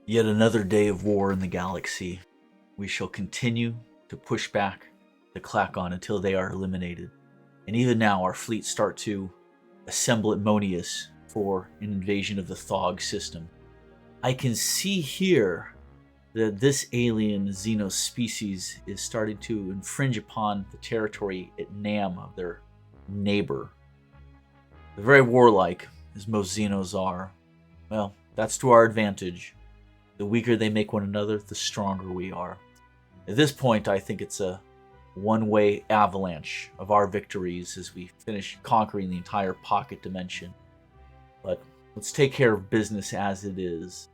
Yet another day of war in the galaxy. We shall continue to push back the Klakon until they are eliminated. And even now, our fleets start to assemble at Monius for an invasion of the Thog system. I can see here that this alien Xenos species is starting to infringe upon the territory at Nam of their neighbor. They're very warlike, as most Xenos are. Well, that's to our advantage. The weaker they make one another, the stronger we are. At this point, I think it's a one-way avalanche of our victories as we finish conquering the entire pocket dimension. But let's take care of business as it is.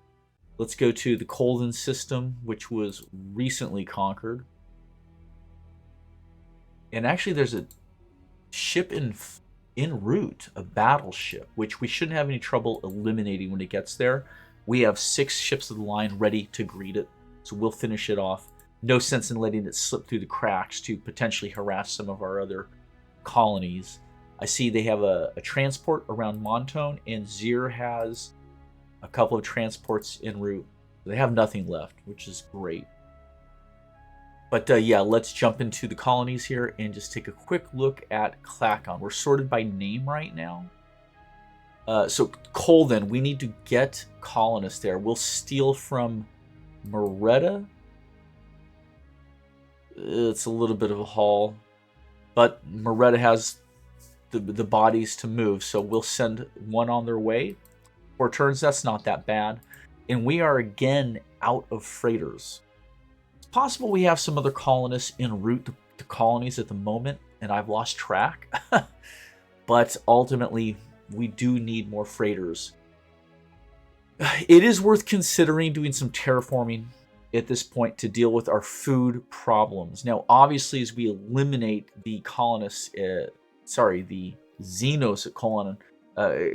Let's go to the Colden system, which was recently conquered. And actually there's a ship en route, a battleship, which we shouldn't have any trouble eliminating when it gets there. We have 6 ships of the line ready to greet it, so we'll finish it off. No sense in letting it slip through the cracks to potentially harass some of our other colonies. I see they have a transport around Montone, and Zir has a couple of transports en route. They have nothing left, which is great. But yeah, let's jump into the colonies here and just take a quick look at Klakon. We're sorted by name right now. So Colden, we need to get colonists there. We'll steal from Moretta. It's a little bit of a haul, but Moretta has the bodies to move, so we'll send one on their way. 4 turns, that's not that bad. And we are again out of freighters. It's possible we have some other colonists en route to colonies at the moment, and I've lost track. But ultimately, we do need more freighters. It is worth considering doing some terraforming at this point to deal with our food problems. Now, obviously, as we eliminate the colonists, the Xenos at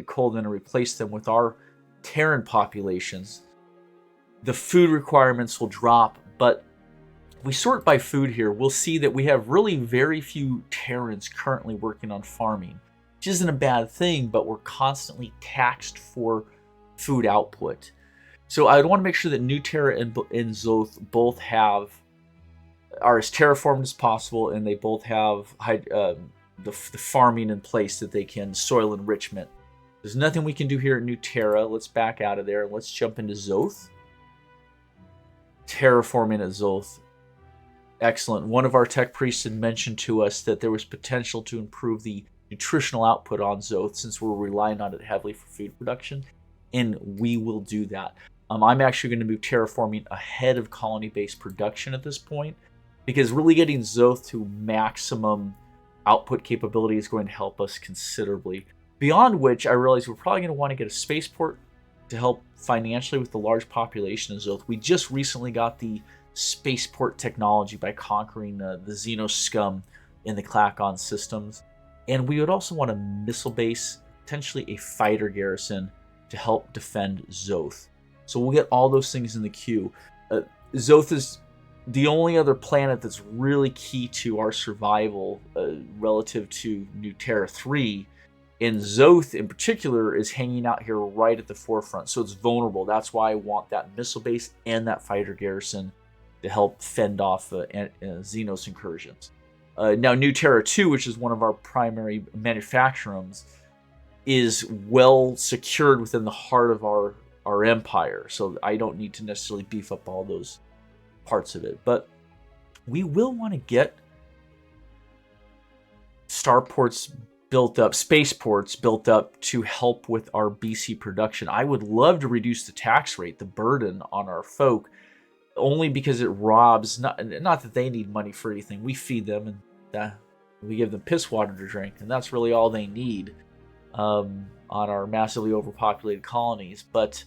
Colden and replace them with our Terran populations, the food requirements will drop. But if we sort by food here, we'll see that we have really very few Terrans currently working on farming, which isn't a bad thing, but we're constantly taxed for food output. So I want to make sure that New Terra and Zoth both are as terraformed as possible, and they both have the farming in place that they can soil enrichment. There's nothing we can do here at New Terra. Let's back out of there and let's jump into Zoth. Terraforming at Zoth. Excellent. One of our tech priests had mentioned to us that there was potential to improve the nutritional output on Zoth since we're relying on it heavily for food production, and we will do that. I'm actually going to move terraforming ahead of colony-based production at this point, because really getting Zoth to maximum output capability is going to help us considerably. Beyond which, I realize we're probably going to want to get a spaceport to help financially with the large population of Zoth. We just recently got the spaceport technology by conquering the Xenos scum in the Klakon systems. And we would also want a missile base, potentially a fighter garrison, to help defend Zoth. So we'll get all those things in the queue. Zoth is the only other planet that's really key to our survival relative to New Terra 3. And Zoth in particular is hanging out here right at the forefront, so it's vulnerable. That's why I want that missile base and that fighter garrison to help fend off Xenos incursions. Now, New Terra 2, which is one of our primary manufacturums, is well secured within the heart of our empire, so I don't need to necessarily beef up all those parts of it. But we will want to get starports built up, spaceports built up to help with our BC production. I would love to reduce the tax rate, the burden on our folk, only because it robs, not that they need money for anything. We feed them and we give them piss water to drink, and that's really all they need on our massively overpopulated colonies. But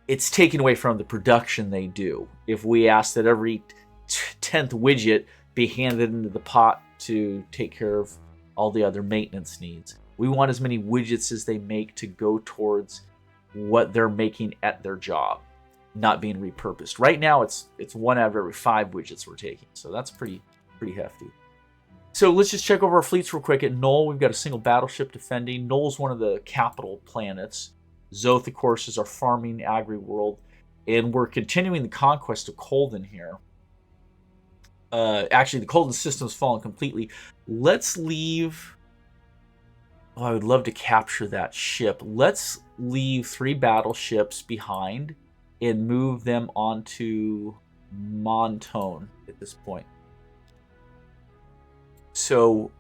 it's taken away from the production they do. If we ask that every 10th widget be handed into the pot to take care of all the other maintenance needs, we want as many widgets as they make to go towards what they're making at their job, not being repurposed. Right now, it's 1 out of every 5 widgets we're taking, so that's pretty hefty. So let's just check over our fleets real quick. At Null, we've got a single battleship defending. Null's one of the capital planets. Zoth, of course, is our farming agri world. and we're continuing the conquest of Colden here. Actually, the Colden system's fallen completely. Let's leave... Oh, I would love to capture that ship. Let's leave 3 battleships behind and move them onto Montone at this point. So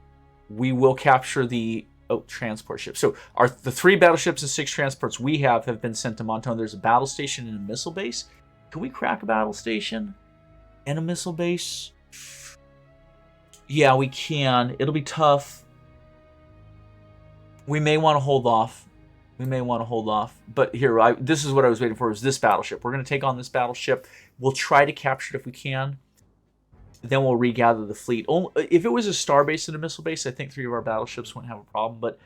we will capture the transport ship. So the 3 battleships and 6 transports we have been sent to Montone. There's a battle station and a missile base. Can we crack a battle station and a missile base? Yeah, we can. It'll be tough. We may want to hold off. But here, this is what I was waiting for, is this battleship. We're going to take on this battleship. We'll try to capture it if we can. Then we'll regather the fleet. If it was a star base and a missile base, I think 3 of our battleships wouldn't have a problem. But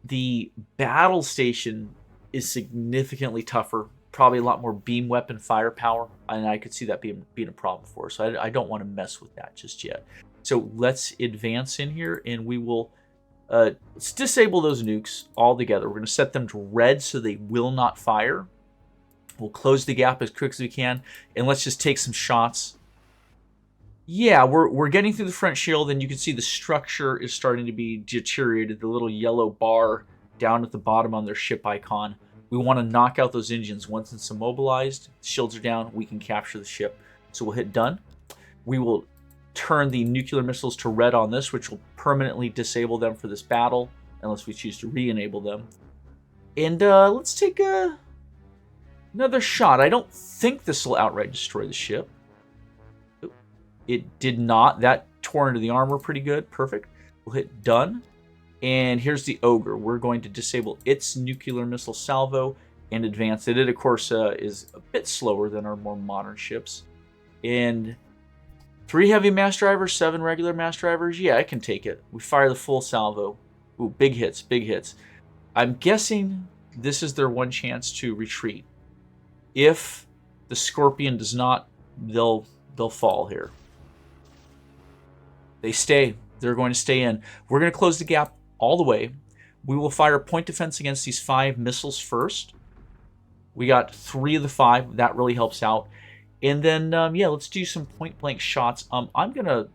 the battle station is significantly tougher. Probably a lot more beam weapon firepower. And I could see that being a problem for us. So I don't want to mess with that just yet. So let's advance in here, and we will... let's disable those nukes altogether. We're going to set them to red so they will not fire. We'll close the gap as quick as we can, and let's just take some shots. Yeah, we're getting through the front shield, and you can see the structure is starting to be deteriorated. The little yellow bar down at the bottom on their ship icon. We want to knock out those engines. Once it's immobilized, shields are down, we can capture the ship. So we'll hit done. We will turn the nuclear missiles to red on this, which will permanently disable them for this battle, unless we choose to re-enable them. And let's take another shot. I don't think this will outright destroy the ship. It did not. That tore into the armor pretty good. Perfect. We'll hit done. And here's the Ogre. We're going to disable its nuclear missile salvo and advance it. It, of course, is a bit slower than our more modern ships. And 3 heavy mass drivers, 7 regular mass drivers. Yeah, I can take it. We fire the full salvo. Ooh, big hits, big hits. I'm guessing this is their one chance to retreat. If the Scorpion does not, they'll fall here. They stay. They're going to stay in. We're going to close the gap all the way. We will fire point defense against these 5 missiles first. We got 3 of the 5. That really helps out. And then, yeah, let's do some point-blank shots. I'm going to...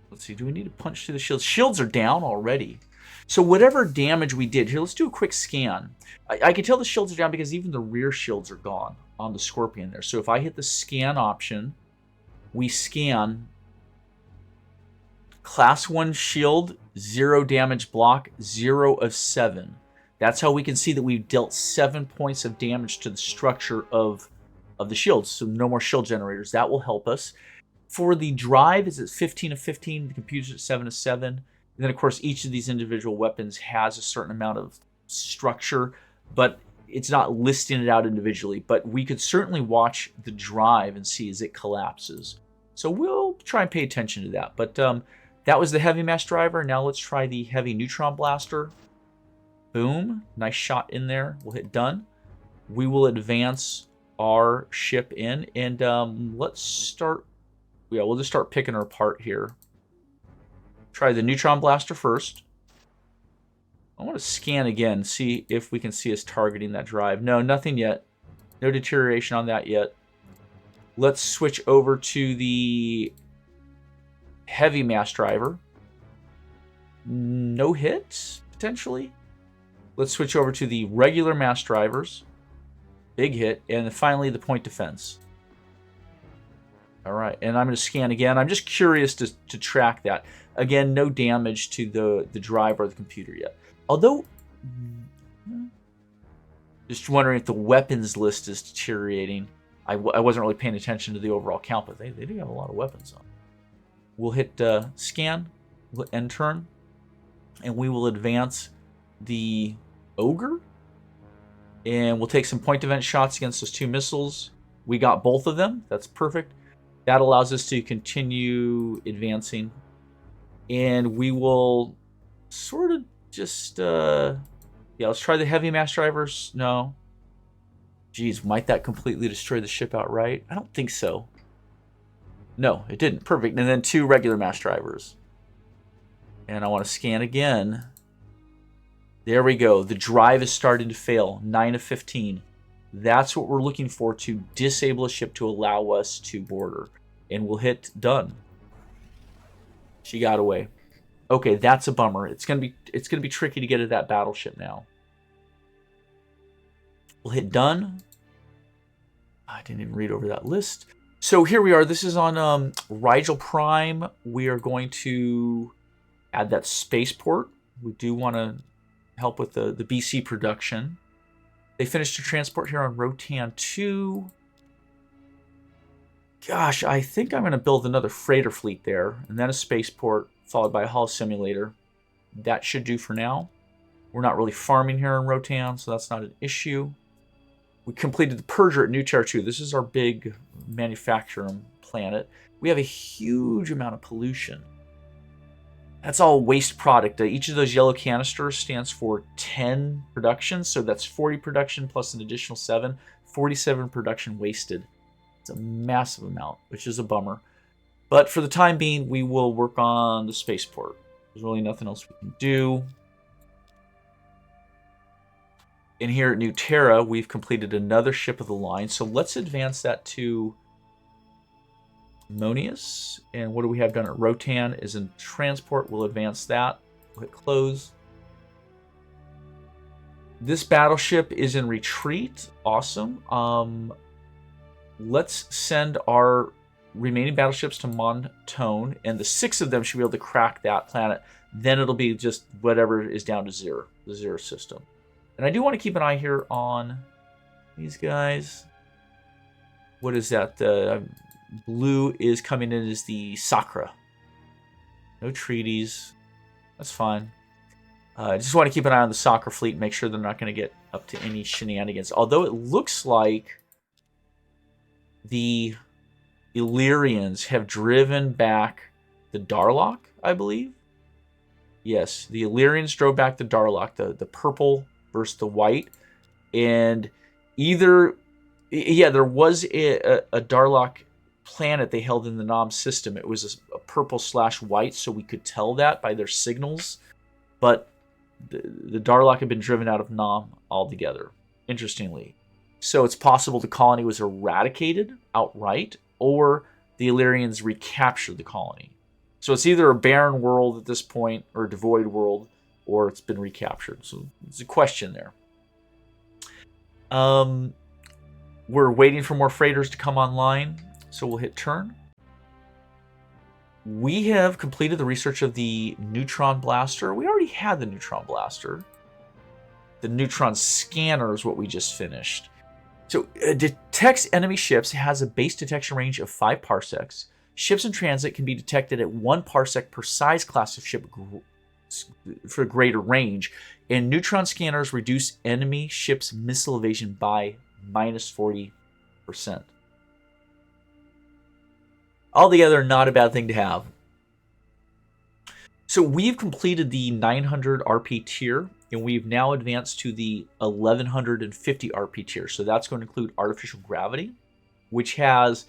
Let's see, do we need to punch through the shields? Shields are down already. So whatever damage we did... Here, let's do a quick scan. I can tell the shields are down because even the rear shields are gone on the Scorpion there. So if I hit the scan option, we scan... Class 1 shield, 0 damage block, 0 of 7. That's how we can see that we've dealt 7 points of damage to the structure of the shields. So no more shield generators. That will help us. For the drive, it's at 15 of 15. The computer's at 7 of 7. And then, of course, each of these individual weapons has a certain amount of structure, but it's not listing it out individually. But we could certainly watch the drive and see as it collapses. So we'll try and pay attention to that. But that was the heavy mass driver. Now let's try the heavy neutron blaster. Boom. Nice shot in there. We'll hit done. We will advance our ship in. And let's start... Yeah, we'll just start picking her apart here. Try the neutron blaster first. I want to scan again, see if we can see us targeting that drive. No, nothing yet. No deterioration on that yet. Let's switch over to the heavy mass driver. No hits, potentially. Let's switch over to the regular mass drivers. Big hit. And then finally, the point defense. All right, and I'm going to scan again. I'm just curious to track that. Again, no damage to the drive or the computer yet. Although, just wondering if the weapons list is deteriorating. I wasn't really paying attention to the overall count, but they do have a lot of weapons on. We'll hit scan, we'll end turn, and we will advance the Ogre. And we'll take some point defense shots against those 2 missiles. We got both of them. That's perfect. That allows us to continue advancing. And we will sort of just... yeah, let's try the heavy mass drivers. No. Geez, might that completely destroy the ship outright? I don't think so. No, it didn't. Perfect. And then 2 regular mass drivers. And I want to scan again. There we go. The drive is starting to fail. 9 of 15. That's what we're looking for, to disable a ship to allow us to border. And we'll hit done. She got away. Okay, that's a bummer. It's gonna be tricky to get at that battleship now. We'll hit done. I didn't even read over that list. So here we are. This is on Rigel Prime. We are going to add that spaceport. We do want to help with the BC production. They finished a transport here on Rotan 2. Gosh, I think I'm going to build another freighter fleet there, and then a spaceport, followed by a hull simulator. That should do for now. We're not really farming here in Rotan, so that's not an issue. We completed the Purger at New Terra 2. This is our big manufacturing planet. We have a huge amount of pollution. That's all waste product. Each of those yellow canisters stands for 10 production, so that's 40 production plus an additional 7. 47 production wasted. It's a massive amount, which is a bummer. But for the time being, we will work on the spaceport. There's really nothing else we can do. In here at New Terra, we've completed another ship of the line. So let's advance that to Monius. And what do we have done at Rotan is in transport. We'll advance that. We'll hit close. This battleship is in retreat. Awesome. Let's send our remaining battleships to Montone, and the 6 of them should be able to crack that planet. Then it'll be just whatever is down to 0, the 0 system. And I do want to keep an eye here on these guys. What is that? Blue is coming in as the Sakra. No treaties. That's fine. I just want to keep an eye on the Sakra fleet and make sure they're not going to get up to any shenanigans. Although it looks like the Illyrians have driven back the Darlock, I believe. Yes, the Illyrians drove back the Darlock, the purple versus the white. And either, yeah, there was a Darlock planet they held in the Nom system. It was a purple/white, so we could tell that by their signals. But the Darlock had been driven out of Nom altogether, interestingly. So it's possible the colony was eradicated outright, or the Illyrians recaptured the colony. So it's either a barren world at this point, or a devoid world, or it's been recaptured. So it's a question there. We're waiting for more freighters to come online, so we'll hit turn. We have completed the research of the neutron blaster. We already had the neutron blaster. The neutron scanner is what we just finished. So it detects enemy ships, has a base detection range of 5 parsecs. Ships in transit can be detected at 1 parsec per size class of ship for greater range. And neutron scanners reduce enemy ships' missile evasion by -40%. Altogether, not a bad thing to have. So we've completed the 900 RP tier, and we've now advanced to the 1150 RP tier. So that's going to include artificial gravity, which has,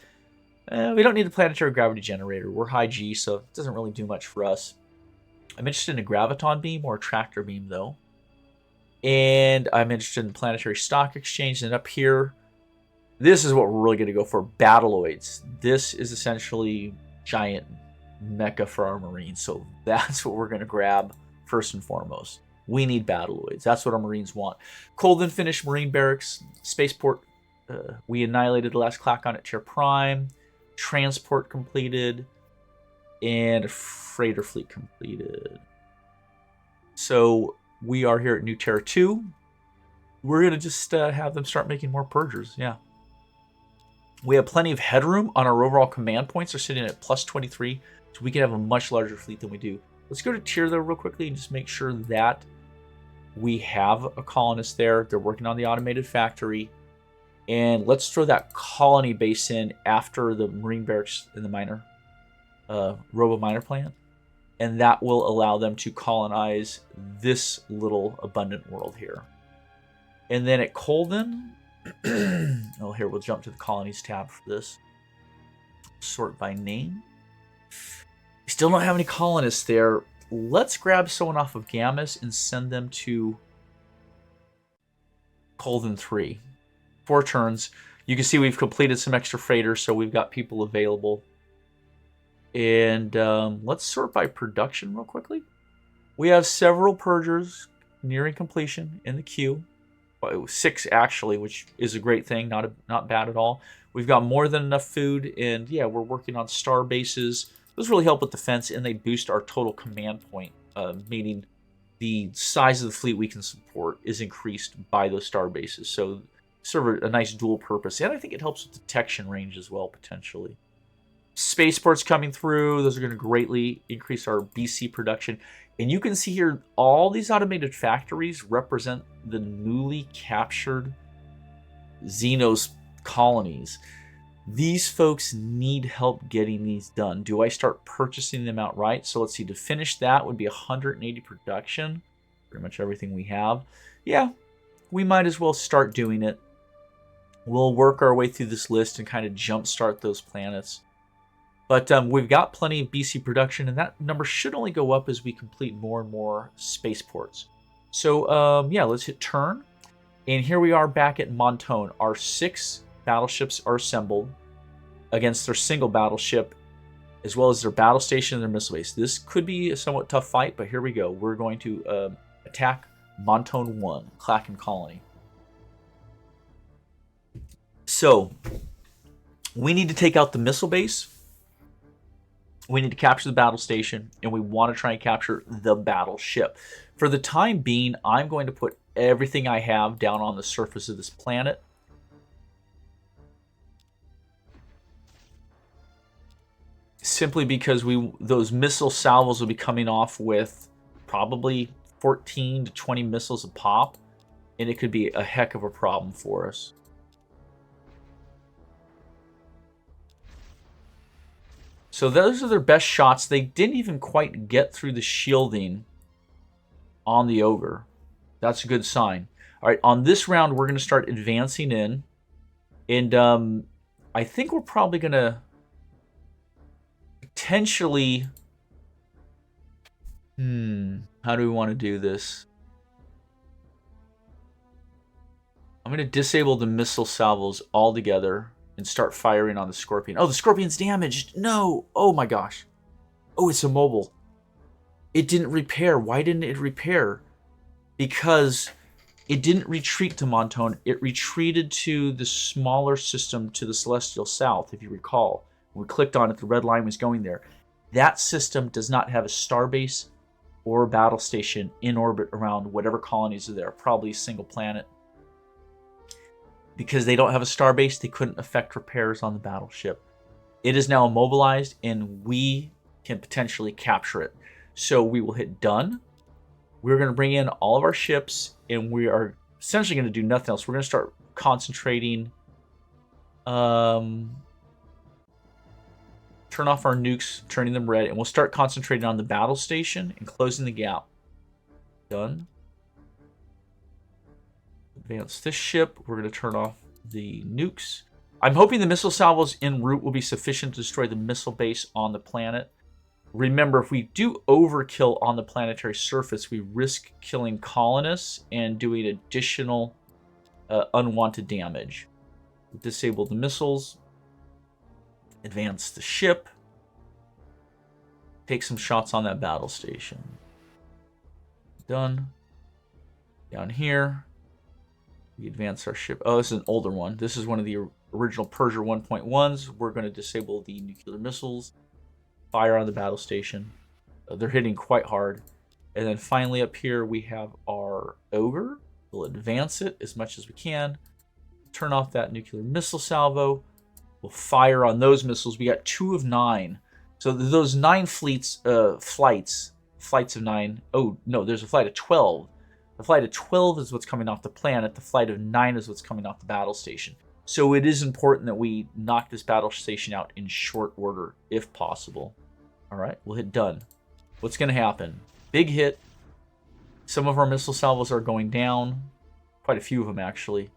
we don't need a planetary gravity generator. We're high G, so it doesn't really do much for us. I'm interested in a graviton beam or a tractor beam, though. And I'm interested in planetary stock exchange. And up here, this is what we're really going to go for, battleoids. This is essentially giant mecha for our Marines. So that's what we're going to grab first and foremost. We need battleoids. That's what our Marines want. Colden finished Marine Barracks. Spaceport, we annihilated the last Clacon at Tier Prime. Transport completed. And a freighter fleet completed. So we are here at New Terra 2. We're going to just have them start making more purgers. Yeah. We have plenty of headroom on our overall command points. They're sitting at +23. So we can have a much larger fleet than we do. Let's go to tier though real quickly and just make sure that we have a colonist there. They're working on the automated factory. And let's throw that colony base in after the Marine Barracks in the minor, robo-miner plant. And that will allow them to colonize this little abundant world here. And then at Colden, oh, here, we'll jump to the colonies tab for this. Sort by name. We still don't have any colonists there. Let's grab someone off of Gammas and send them to Colden 3. 4 turns. You can see we've completed some extra freighters, so we've got people available. And let's sort by production real quickly. We have several purgers nearing completion in the queue. 6 actually, which is a great thing, not bad at all. We've got more than enough food, and yeah, we're working on star bases. Those really help with defense, and they boost our total command point, meaning the size of the fleet we can support is increased by those star bases. So serve a nice dual purpose, and I think it helps with detection range as well, potentially. Spaceports coming through. Those are going to greatly increase our BC production. And you can see here, all these automated factories represent the newly captured Xenos colonies. These folks need help getting these done. Do I start purchasing them outright? So let's see, to finish that would be 180 production. Pretty much everything we have. Yeah, we might as well start doing it. We'll work our way through this list and kind of jumpstart those planets. But we've got plenty of BC production, and that number should only go up as we complete more and more spaceports. So, yeah, let's hit turn. And here we are back at Montone. Our 6 battleships are assembled against their single battleship, as well as their battle station and their missile base. This could be a somewhat tough fight, but here we go. We're going to attack Montone 1, Klacken Colony. So, we need to take out the missile base. We need to capture the battle station, and we want to try and capture the battleship. For the time being, I'm going to put everything I have down on the surface of this planet. Simply because those missile salvos will be coming off with probably 14 to 20 missiles a pop, and it could be a heck of a problem for us. So those are their best shots. They didn't even quite get through the shielding on the Ogre. That's a good sign. All right, on this round, we're going to start advancing in. And I think we're probably going to potentially... how do we want to do this? I'm going to disable the missile salvos altogether and start firing on the Scorpion. Oh, the Scorpion's damaged. No. Oh my gosh. Oh, it's immobile. It didn't repair. Why didn't it repair? Because it didn't retreat to Montone. It retreated to the smaller system to the Celestial South, if you recall. When we clicked on it, the red line was going there. That system does not have a starbase or a battle station in orbit around whatever colonies are there. Probably a single planet. Because they don't have a starbase, they couldn't affect repairs on the battleship. It is now immobilized, and we can potentially capture it. So we will hit done. We're going to bring in all of our ships, and we are essentially going to do nothing else. We're going to start concentrating. Turn off our nukes, turning them red, and we'll start concentrating on the battle station and closing the gap. Done. Advance this ship. We're going to turn off the nukes. I'm hoping the missile salvos en route will be sufficient to destroy the missile base on the planet. Remember, if we do overkill on the planetary surface, we risk killing colonists and doing additional unwanted damage. Disable the missiles. Advance the ship. Take some shots on that battle station. Done. Down here. We advance our ship. Oh, this is an older one. This is one of the original Persia 1.1s. We're going to disable the nuclear missiles. Fire on the battle station. They're hitting quite hard. And then finally up here we have our Ogre. We'll advance it as much as we can. Turn off that nuclear missile salvo. We'll fire on those missiles. We got 2 of 9. So those 9 flights of 9. Oh, no, there's a flight of 12. The flight of 12 is what's coming off the planet. The flight of 9 is what's coming off the battle station. So it is important that we knock this battle station out in short order, if possible. All right, we'll hit done. What's going to happen? Big hit. Some of our missile salvos are going down. Quite a few of them, actually.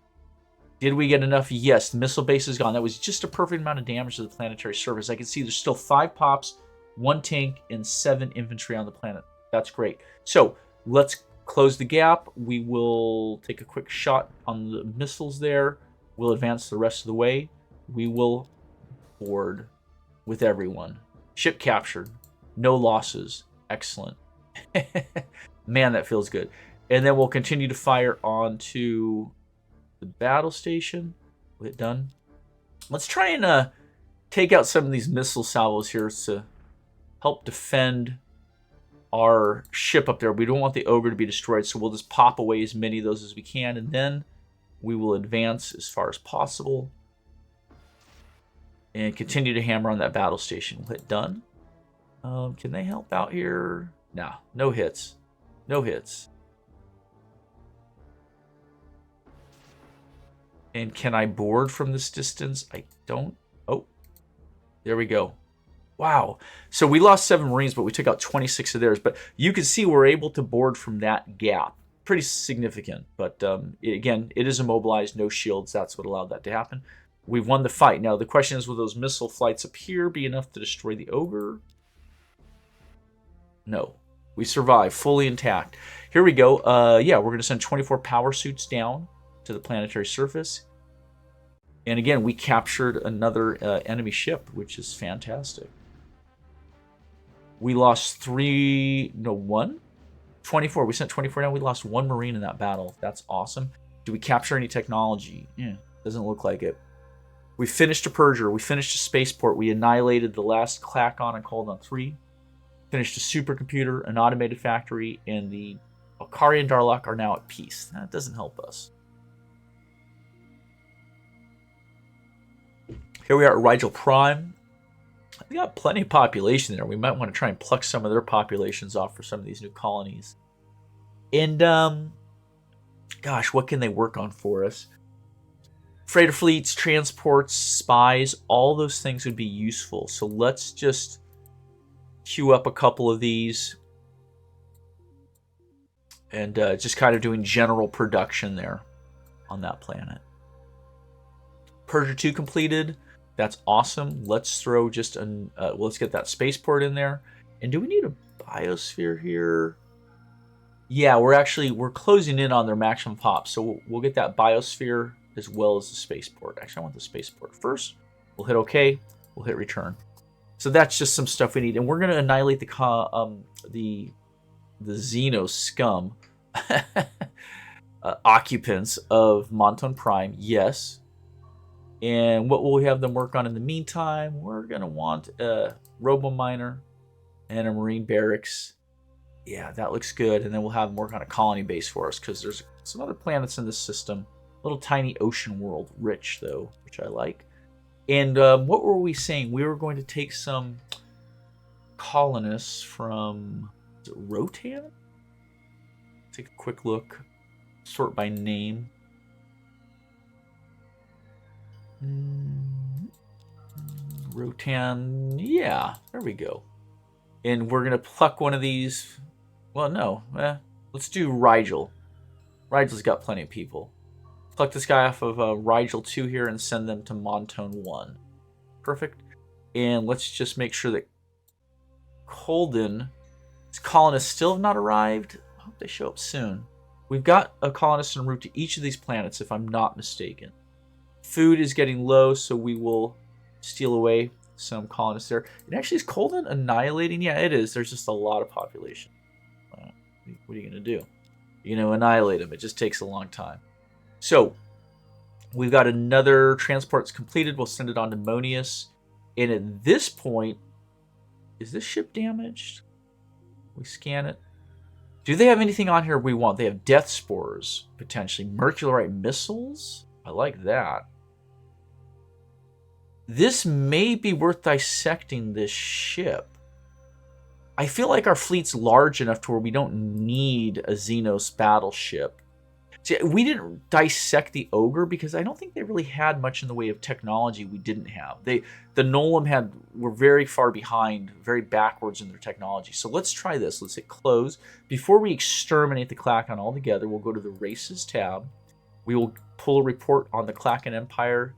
Did we get enough? Yes, the missile base is gone. That was just a perfect amount of damage to the planetary surface. I can see there's still 5 pops, 1 tank, and 7 infantry on the planet. That's great. So let's close the gap. We will take a quick shot on the missiles there. We'll advance the rest of the way. We will board with everyone. Ship captured. No losses. Excellent. Man, that feels good. And then we'll continue to fire onto the battle station. We'll hit done. Let's try and take out some of these missile salvos here to help defend our ship up there. We don't want the ogre to be destroyed, so we'll just pop away as many of those as we can, and then we will advance as far as possible and continue to hammer on that battle station. We'll hit done. Can they help out here? Nah, no hits. No hits. And can I board from this distance? I don't. Oh, there we go. Wow. So we lost 7 Marines, but we took out 26 of theirs. But you can see we're able to board from that gap. Pretty significant. But again, it is immobilized, no shields. That's what allowed that to happen. We've won the fight. Now, the question is, will those missile flights up here be enough to destroy the ogre? No. We survived, fully intact. Here we go. Yeah, we're going to send 24 power suits down to the planetary surface. And again, we captured another enemy ship, which is fantastic. We lost 1? 24. We sent 24 down. We lost 1 Marine in that battle. That's awesome. Do we capture any technology? Yeah, doesn't look like it. We finished a Purger. We finished a spaceport. We annihilated the last Clacon and Coldon 3. Finished a supercomputer, an automated factory, and the Akari and Darlock are now at peace. That doesn't help us. Here we are at Rigel Prime. We got plenty of population there. We might want to try and pluck some of their populations off for some of these new colonies. And, gosh, what can they work on for us? Freighter fleets, transports, spies, all those things would be useful. So let's just queue up a couple of these. And just kind of doing general production there on that planet. Purger 2 completed. That's awesome. Let's throw just let's get that spaceport in there. And do we need a biosphere here? Yeah, we're closing in on their maximum pop, so we'll get that biosphere as well as the spaceport. Actually, I want the spaceport first. We'll hit OK. We'll hit return. So that's just some stuff we need, and we're going to annihilate the Xeno scum occupants of Monton Prime. Yes. And what will we have them work on in the meantime? We're going to want a robo-miner and a marine barracks. Yeah, that looks good. And then we'll have them work on a colony base for us because there's some other planets in this system. Little tiny ocean world. Rich, though, which I like. And what were we saying? We were going to take some colonists from Rotan? Take a quick look. Sort by name. Rotan, yeah, there we go. And we're going to pluck one of these. Well, no, let's do Rigel. Rigel's got plenty of people. Pluck this guy off of Rigel 2 here and send them to Montone 1. Perfect. And let's just make sure that Coldon, his colonists still have not arrived. I hope they show up soon. We've got a colonist en route to each of these planets, if I'm not mistaken. Food is getting low, so we will steal away some colonists there. And actually, is Coldon annihilating? Yeah, it is. There's just a lot of population. What are you going to do? You're going to annihilate them. It just takes a long time. So, we've got another transport's completed. We'll send it on to Monius. And at this point, is this ship damaged? We scan it. Do they have anything on here we want? They have death spores, potentially. Mercularite missiles? I like that. This may be worth dissecting this ship. I feel like our fleet's large enough to where we don't need a Xenos battleship. See, we didn't dissect the Ogre because I don't think they really had much in the way of technology we didn't have. The Nolam were very far behind, very backwards in their technology. So let's try this. Let's hit close. Before we exterminate the Klakan altogether, we'll go to the Races tab. We will pull a report on the Klakan Empire,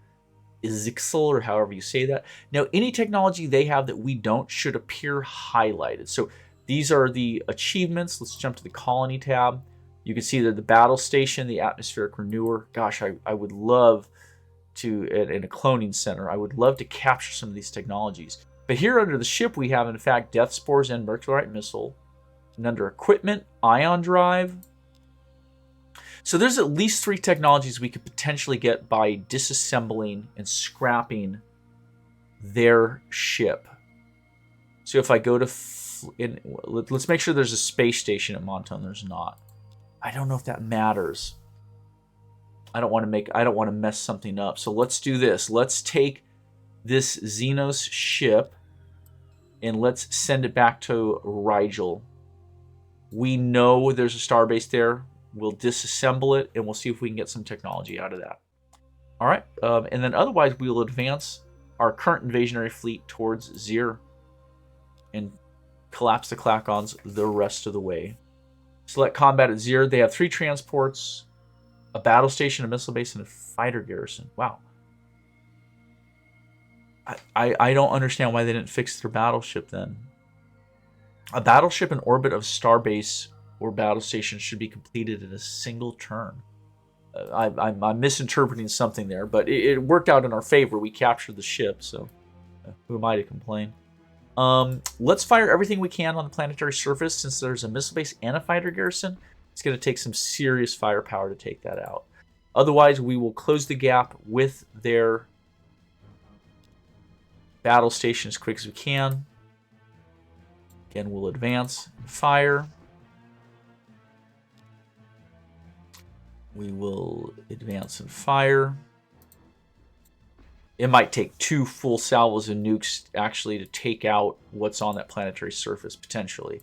Izixel, or however you say that. Now, any technology they have that we don't should appear highlighted. So these are the achievements. Let's jump to the Colony tab. You can see that the battle station, the atmospheric renewer. Gosh, I would love in a cloning center. I would love to capture some of these technologies. But here under the ship, we have, in fact, Death Spores and Mercurite Missile. And under Equipment, Ion Drive. So there's at least 3 technologies we could potentially get by disassembling and scrapping their ship. So if I go to... let's make sure there's a space station at Monton. There's not. I don't know if that matters. I don't want to mess something up. So let's do this. Let's take this Xenos ship and let's send it back to Rigel. We know there's a starbase there. We'll disassemble it and we'll see if we can get some technology out of that. All right. And then otherwise, we will advance our current invasionary fleet towards Zir and collapse the Klakons the rest of the way. Select combat at Zir. They have 3 transports, a battle station, a missile base, and a fighter garrison. Wow. I don't understand why they didn't fix their battleship then. A battleship in orbit of starbase or battle station should be completed in a single turn. I'm misinterpreting something there, but it worked out in our favor. We captured the ship, so who am I to complain? Let's fire everything we can on the planetary surface. Since there's a missile base and a fighter garrison, it's going to take some serious firepower to take that out. Otherwise, we will close the gap with their battle station as quick as we can. Again, we'll advance and fire. We will advance and fire. It might take 2 full salvos of nukes actually to take out what's on that planetary surface, potentially.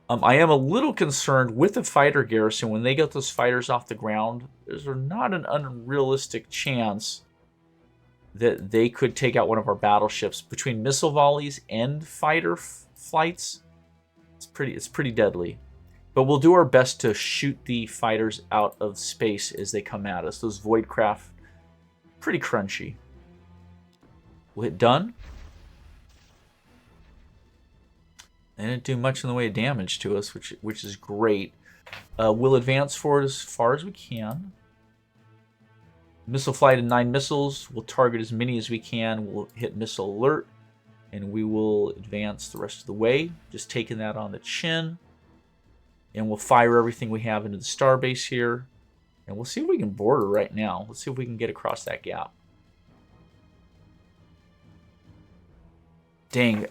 I am a little concerned with the fighter garrison. When they get those fighters off the ground, there's not an unrealistic chance that they could take out one of our battleships. Between missile volleys and fighter flights, it's pretty deadly. But we'll do our best to shoot the fighters out of space as they come at us. Those void craft, pretty crunchy. We'll hit done. They didn't do much in the way of damage to us, which is great. We'll advance forward as far as we can. Missile flight and 9 missiles. We'll target as many as we can. We'll hit missile alert. And we will advance the rest of the way. Just taking that on the chin. And we'll fire everything we have into the starbase here. And we'll see if we can board her right now. Let's see if we can get across that gap. Dang,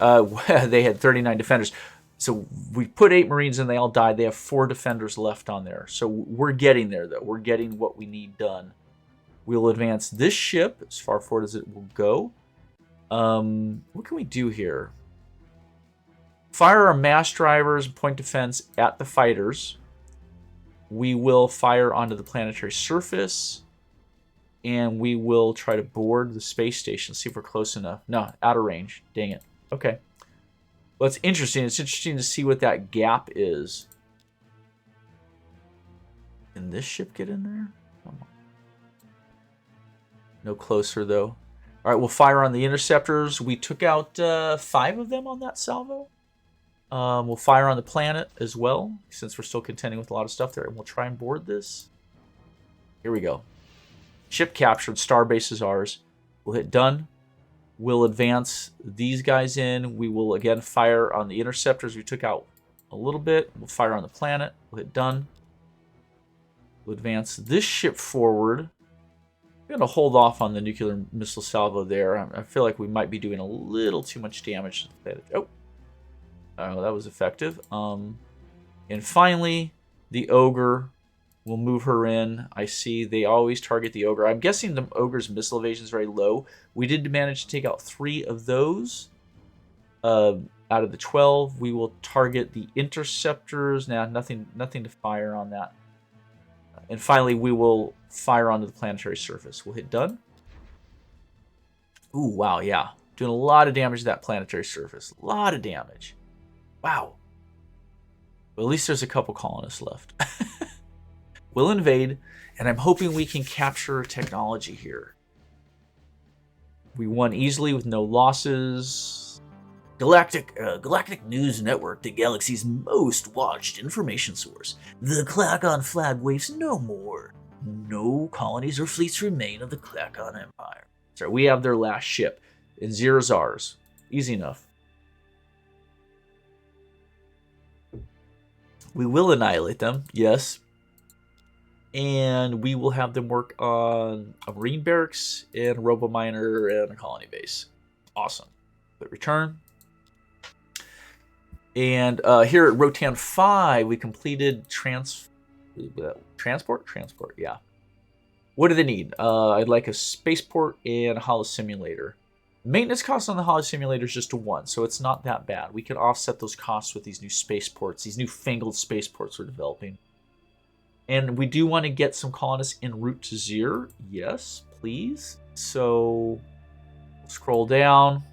they had 39 defenders. So we put 8 Marines in, they all died. They have 4 defenders left on there. So we're getting there, though. We're getting what we need done. We'll advance this ship as far forward as it will go. What can we do here? Fire our mass drivers and point defense at the fighters. We will fire onto the planetary surface. And we will try to board the space station. See if we're close enough. No, out of range. Dang it. Okay. Well, it's interesting. It's interesting to see what that gap is. Can this ship get in there? Come on. No closer, though. All right, we'll fire on the interceptors. We took out 5 of them on that salvo. We'll fire on the planet as well, since we're still contending with a lot of stuff there. And we'll try and board this. Here we go. Ship captured. Starbase is ours. We'll hit done. We'll advance these guys in. We will again fire on the interceptors. We took out a little bit. We'll fire on the planet. We'll hit done. We'll advance this ship forward. I'm going to hold off on the nuclear missile salvo there. I feel like we might be doing a little too much damage to the planet. Oh, that was effective. And finally, the Ogre. We'll move her in. I see they always target the Ogre. I'm guessing the Ogre's missile evasion is very low. We did manage to take out 3 of those out of the 12. We will target the interceptors. Now, nothing to fire on that. And finally, we will fire onto the planetary surface. We'll hit done. Ooh, wow, yeah. Doing a lot of damage to that planetary surface. A lot of damage. Wow. Well, at least there's a couple colonists left. We'll invade, and I'm hoping we can capture technology here. We won easily with no losses. Galactic News Network, the galaxy's most watched information source. The Klakon flag waves no more. No colonies or fleets remain of the Klakon Empire. Sorry, we have their last ship. And Zero's ours. Easy enough. We will annihilate them, yes. And we will have them work on a marine barracks and a robo-miner and a colony base. Awesome. But return. And here at Rotan 5, we completed transport, yeah. What do they need? I'd like a spaceport and a holo simulator. Maintenance costs on the holo simulator is just a 1, so it's not that bad. We can offset those costs with these new spaceports, these new fangled spaceports we're developing. And we do want to get some colonists en route to Zir. Yes, please. So, scroll down.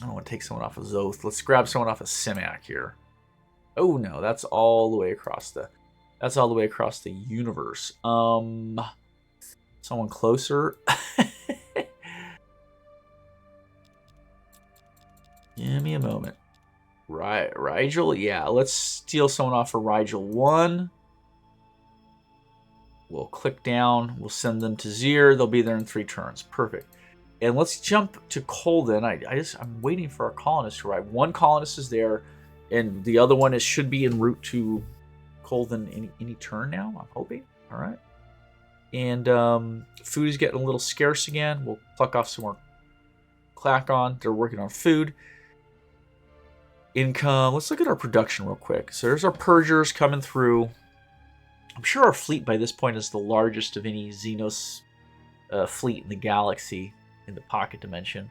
I don't want to take someone off of Zoth. Let's grab someone off of Simac here. Oh no, that's all the way across the universe. Someone closer. Give me a moment. Right, Rigel? Yeah, let's steal someone off of Rigel 1. We'll click down. We'll send them to Zir. They'll be there in 3 turns. Perfect. And let's jump to Kolden. I'm waiting for our colonists to arrive. One colonist is there, and the other one should be en route to Kolden any turn now, I'm hoping. All right. And food is getting a little scarce again. We'll pluck off some more Klakon. They're working on food. Income. Let's look at our production real quick. So there's our Purgers coming through. I'm sure our fleet by this point is the largest of any Xenos fleet in the galaxy in the pocket dimension.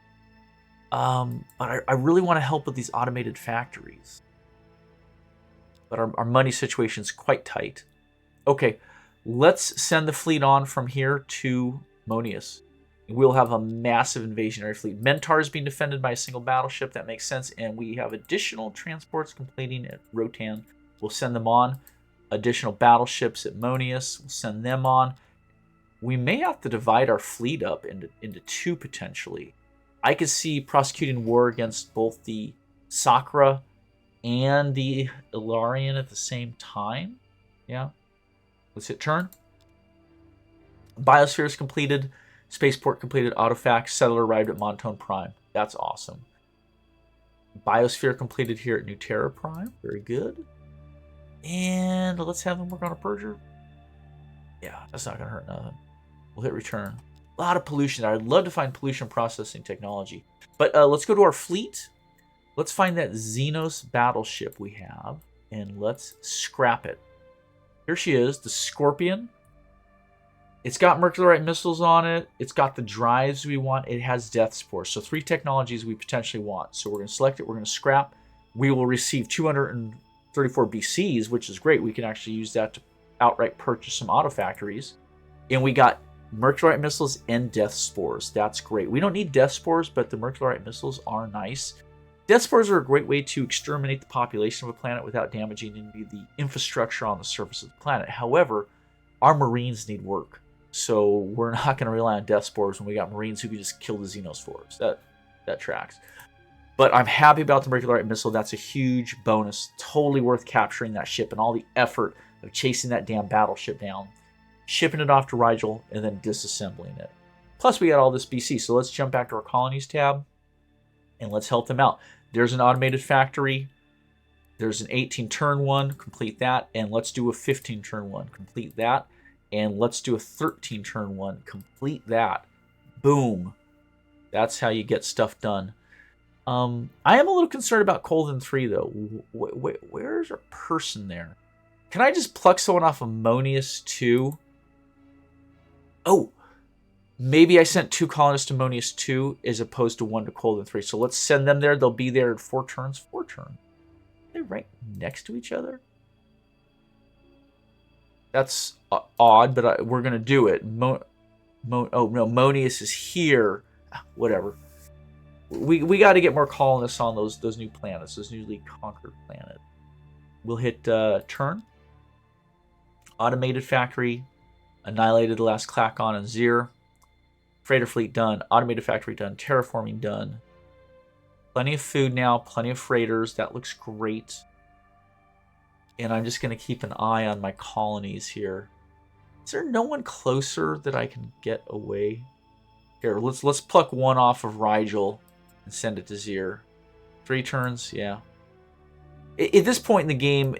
But I really want to help with these automated factories. But our money situation is quite tight. Okay, let's send the fleet on from here to Monius. We'll have a massive invasionary fleet. Mentar is being defended by a single battleship. That makes sense. And we have additional transports completing at Rotan. We'll send them on. Additional battleships at Monius. We'll send them on. We may have to divide our fleet up into 2 potentially. I could see prosecuting war against both the Sakra and the Ilarian at the same time. Yeah. Let's hit turn. Biosphere is completed. Spaceport completed. Autofax. Settler arrived at Montone Prime. That's awesome. Biosphere completed here at New Terra Prime. Very good. And let's have them work on a Purger. Yeah, that's not going to hurt nothing. We'll hit return. A lot of pollution. I'd love to find pollution processing technology. But let's go to our fleet. Let's find that Xenos battleship we have. And let's scrap it. Here she is, the Scorpion. It's got Mercurite missiles on it. It's got the drives we want. It has Death Spores. So 3 technologies we potentially want. So we're going to select it. We're going to scrap. We will receive 234 BCs, which is great. We can actually use that to outright purchase some auto factories. And we got Mercurite missiles and Death Spores. That's great. We don't need Death Spores, but the Mercurite missiles are nice. Death Spores are a great way to exterminate the population of a planet without damaging the infrastructure on the surface of the planet. However, our Marines need work. So we're not going to rely on Death Spores when we got Marines who can just kill the Xenospores. That tracks. But I'm happy about the Mercurite missile. That's a huge bonus. Totally worth capturing that ship and all the effort of chasing that damn battleship down, shipping it off to Rigel, and then disassembling it. Plus, we got all this BC. So let's jump back to our colonies tab, and let's help them out. There's an automated factory. There's an 18 turn one. Complete that. And let's do a 15 turn one. Complete that. And let's do a 13 turn one. Complete that. Boom. That's how you get stuff done. I am a little concerned about Kolden 3, though. Where's our person there? Can I just pluck someone off of Monius 2? Oh, maybe I sent 2 colonists to Monius 2 as opposed to 1 to Kolden 3. So let's send them there. They'll be there in 4 turns. 4 turns. They're right next to each other? That's odd, but we're going to do it. Oh, no, Monius is here. Whatever. We got to get more colonists on those new planets, those newly conquered planets. We'll hit turn. Automated factory. Annihilated the last Klakon and Zir. Freighter fleet done. Automated factory done. Terraforming done. Plenty of food now. Plenty of freighters. That looks great. And I'm just going to keep an eye on my colonies here. Is there no one closer that I can get away? Here, let's pluck one off of Rigel and send it to Zir. 3 turns, yeah. At this point in the game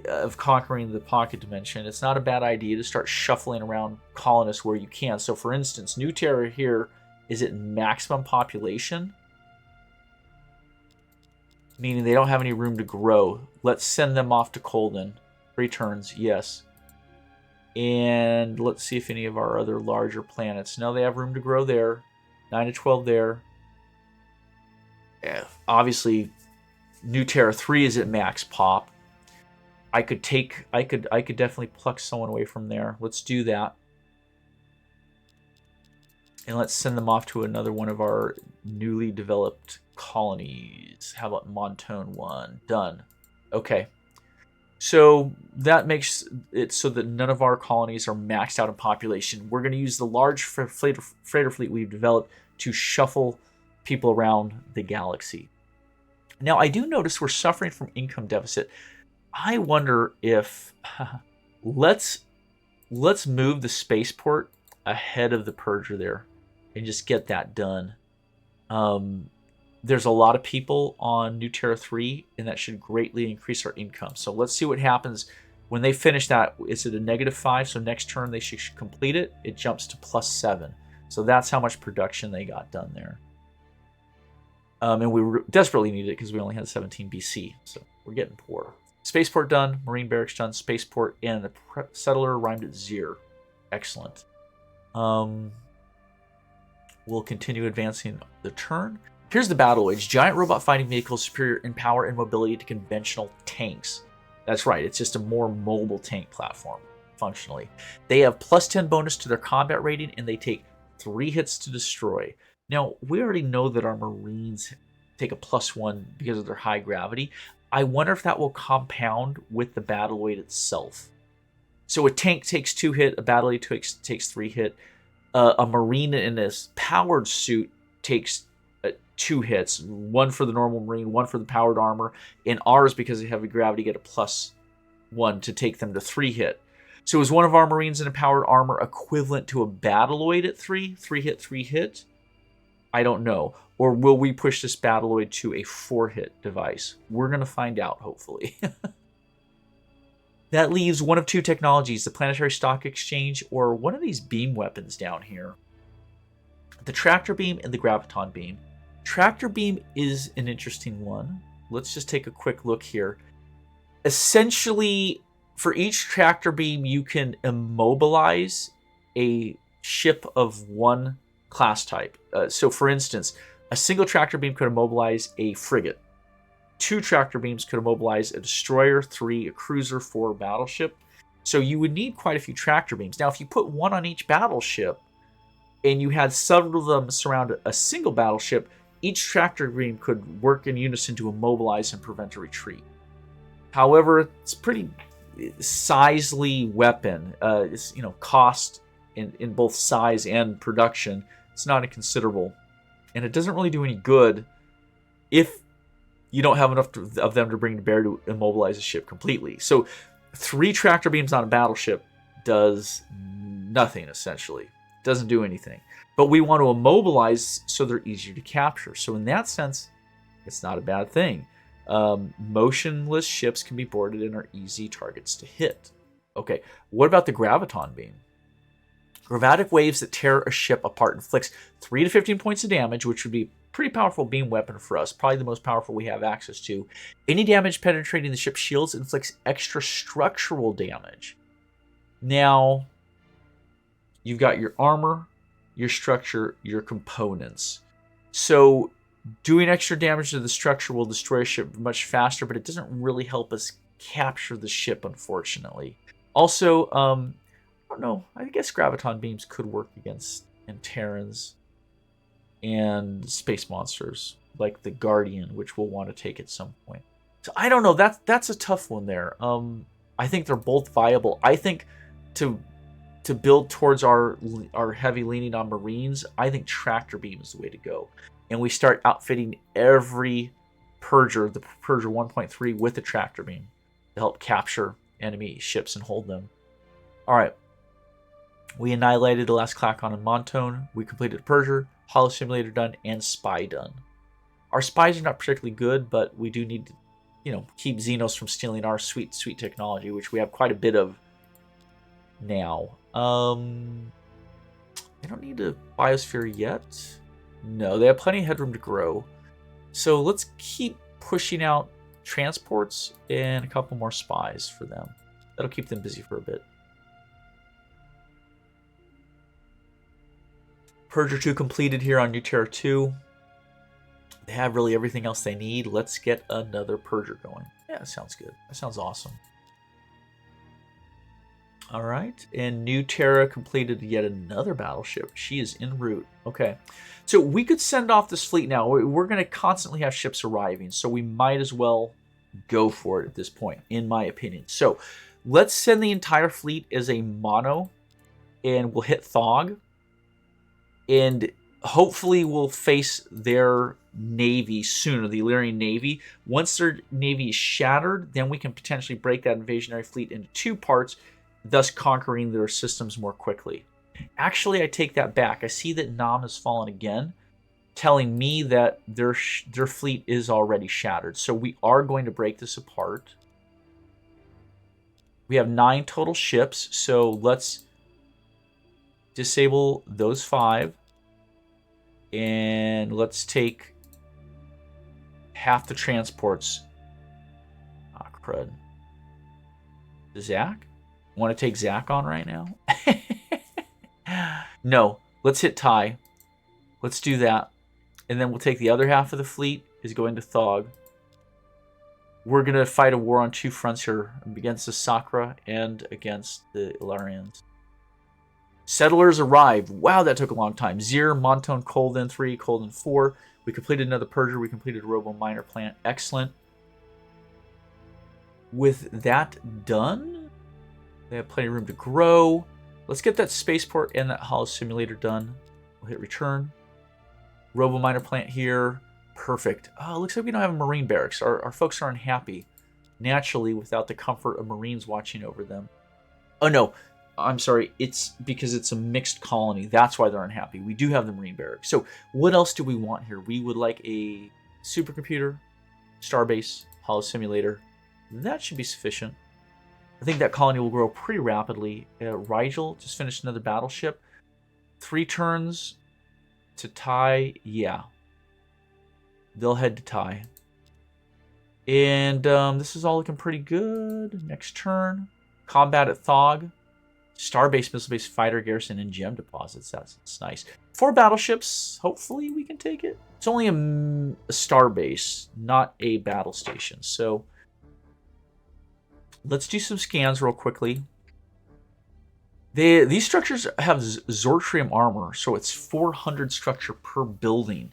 of conquering the pocket dimension, it's not a bad idea to start shuffling around colonists where you can. So, for instance, New Terra here is at maximum population, meaning they don't have any room to grow. Let's send them off to Colden. 3 turns, yes. And let's see if any of our other larger planets. No, they have room to grow there. 9 to 12 there. Yeah, obviously, New Terra 3 is at max pop. I could definitely pluck someone away from there. Let's do that. And let's send them off to another one of our newly developed colonies. How about Montone 1? Done. Okay. So that makes it so that none of our colonies are maxed out in population. We're going to use the large freighter fleet we've developed to shuffle people around the galaxy. Now, I do notice we're suffering from income deficit. I wonder if let's move the spaceport ahead of the purger there and just get that done. There's a lot of people on New Terra 3, and that should greatly increase our income. So let's see what happens when they finish that. Is it a -5? So next turn they should complete it. It jumps to +7. So that's how much production they got done there. And we desperately needed it because we only had 17 BC. So we're getting poor. Spaceport done, Marine Barracks done, Spaceport, and the settler rhymed at Zir. Excellent. We'll continue advancing the turn. Here's the battle age. Giant robot fighting vehicles superior in power and mobility to conventional tanks. That's right, it's just a more mobile tank platform, functionally. They have +10 bonus to their combat rating, and they take 3 hits to destroy. Now, we already know that our Marines take a +1 because of their high gravity. I wonder if that will compound with the battle weight itself. So a tank takes 2 hit, a battle weight takes 3 hit. A Marine in this powered suit takes 2 hits, 1 for the normal Marine, 1 for the powered armor, and ours, because they have a gravity, get a +1 to take them to 3 hit. So is one of our Marines in a powered armor equivalent to a Battloid at 3? 3 hit, 3 hit? I don't know. Or will we push this Battloid to a 4-hit device? We're going to find out, hopefully. That leaves one of 2 technologies, the Planetary Stock Exchange or one of these beam weapons down here. The Tractor Beam and the Graviton Beam. Tractor Beam is an interesting one. Let's just take a quick look here. Essentially, for each Tractor Beam, you can immobilize a ship of one class type. So, for instance, a single Tractor Beam could immobilize a frigate. 2 Tractor Beams could immobilize a destroyer, 3 a cruiser, 4 a battleship. So you would need quite a few Tractor Beams. Now, if you put 1 on each battleship, and you had several of them surround a single battleship, each Tractor Beam could work in unison to immobilize and prevent a retreat. However, it's a pretty sizely weapon. It's, cost in both size and production. It's not inconsiderable. And it doesn't really do any good if you don't have enough of them to bring to bear to immobilize a ship completely. So 3 Tractor Beams on a battleship does nothing, essentially. Doesn't do anything. But we want to immobilize so they're easier to capture. So in that sense, it's not a bad thing. Motionless ships can be boarded and are easy targets to hit. Okay, what about the Graviton Beam? Gravitic waves that tear a ship apart inflicts 3 to 15 points of damage, which would be a pretty powerful beam weapon for us, probably the most powerful we have access to. Any damage penetrating the ship's shields inflicts extra structural damage. Now, you've got your armor, your structure, your components. So doing extra damage to the structure will destroy a ship much faster, but it doesn't really help us capture the ship, unfortunately. Also, I don't know. I guess Graviton Beams could work against Terrans and space monsters like the Guardian, which we'll want to take at some point. So I don't know. That's a tough one there. I think they're both viable. I think to build towards our heavy leaning on Marines, I think Tractor Beam is the way to go. And we start outfitting every Purger, the Purger 1.3, with a Tractor Beam to help capture enemy ships and hold them. All right. We annihilated the last Klakon and Montone. We completed Persier, Holo Simulator done, and Spy done. Our spies are not particularly good, but we do need to, keep Xenos from stealing our sweet, sweet technology, which we have quite a bit of now. They don't need a biosphere yet. No, they have plenty of headroom to grow. So let's keep pushing out transports and a couple more spies for them. That'll keep them busy for a bit. Persier 2 completed here on New Terra 2. They have really everything else they need. Let's get another Persier going. Yeah, that sounds good. That sounds awesome. All right, and New Terra completed yet another battleship. She is en route. Okay, so we could send off this fleet now. We're going to constantly have ships arriving, so we might as well go for it at this point, in my opinion. So let's send the entire fleet as a mono, and we'll hit Thog, and hopefully we'll face their navy sooner, the Illyrian navy. Once their navy is shattered, then we can potentially break that invasionary fleet into two parts, thus conquering their systems more quickly. Actually, I take that back. I see that Nam has fallen again, telling me that their fleet is already shattered. So we are going to break this apart. We have 9 total ships, so let's disable those 5. And let's take half the transports. Ah, crud. Zach? Want to take Zach on right now? No, let's hit Ty. Let's do that. And then we'll take the other half of the fleet, is going to Thog. We're going to fight a war on 2 fronts here, against the Sakra and against the Illyrians. Settlers arrive. Wow, that took a long time. Zir, Montone, Colden 3, Colden 4. We completed another Persier. We completed a Robo Miner plant. Excellent. With that done, they have plenty of room to grow. Let's get that spaceport and that Holo Simulator done. We'll hit return. Robo Miner plant here. Perfect. Oh, looks like we don't have a Marine barracks. Our folks are unhappy, naturally, without the comfort of Marines watching over them. Oh, no. I'm sorry. It's because it's a mixed colony. That's why they're unhappy. We do have the Marine barracks. So what else do we want here? We would like a supercomputer, starbase, Holo Simulator. That should be sufficient. I think that colony will grow pretty rapidly. Rigel just finished another battleship. 3 turns to Ty. Yeah. They'll head to Ty. And this is all looking pretty good. Next turn. Combat at Thog. Starbase, missile base, fighter garrison, and gem deposits. That's nice. 4 battleships. Hopefully we can take it. It's only a starbase, not a battle station. So let's do some scans real quickly. These structures have Zortrium armor, so it's 400 structure per building.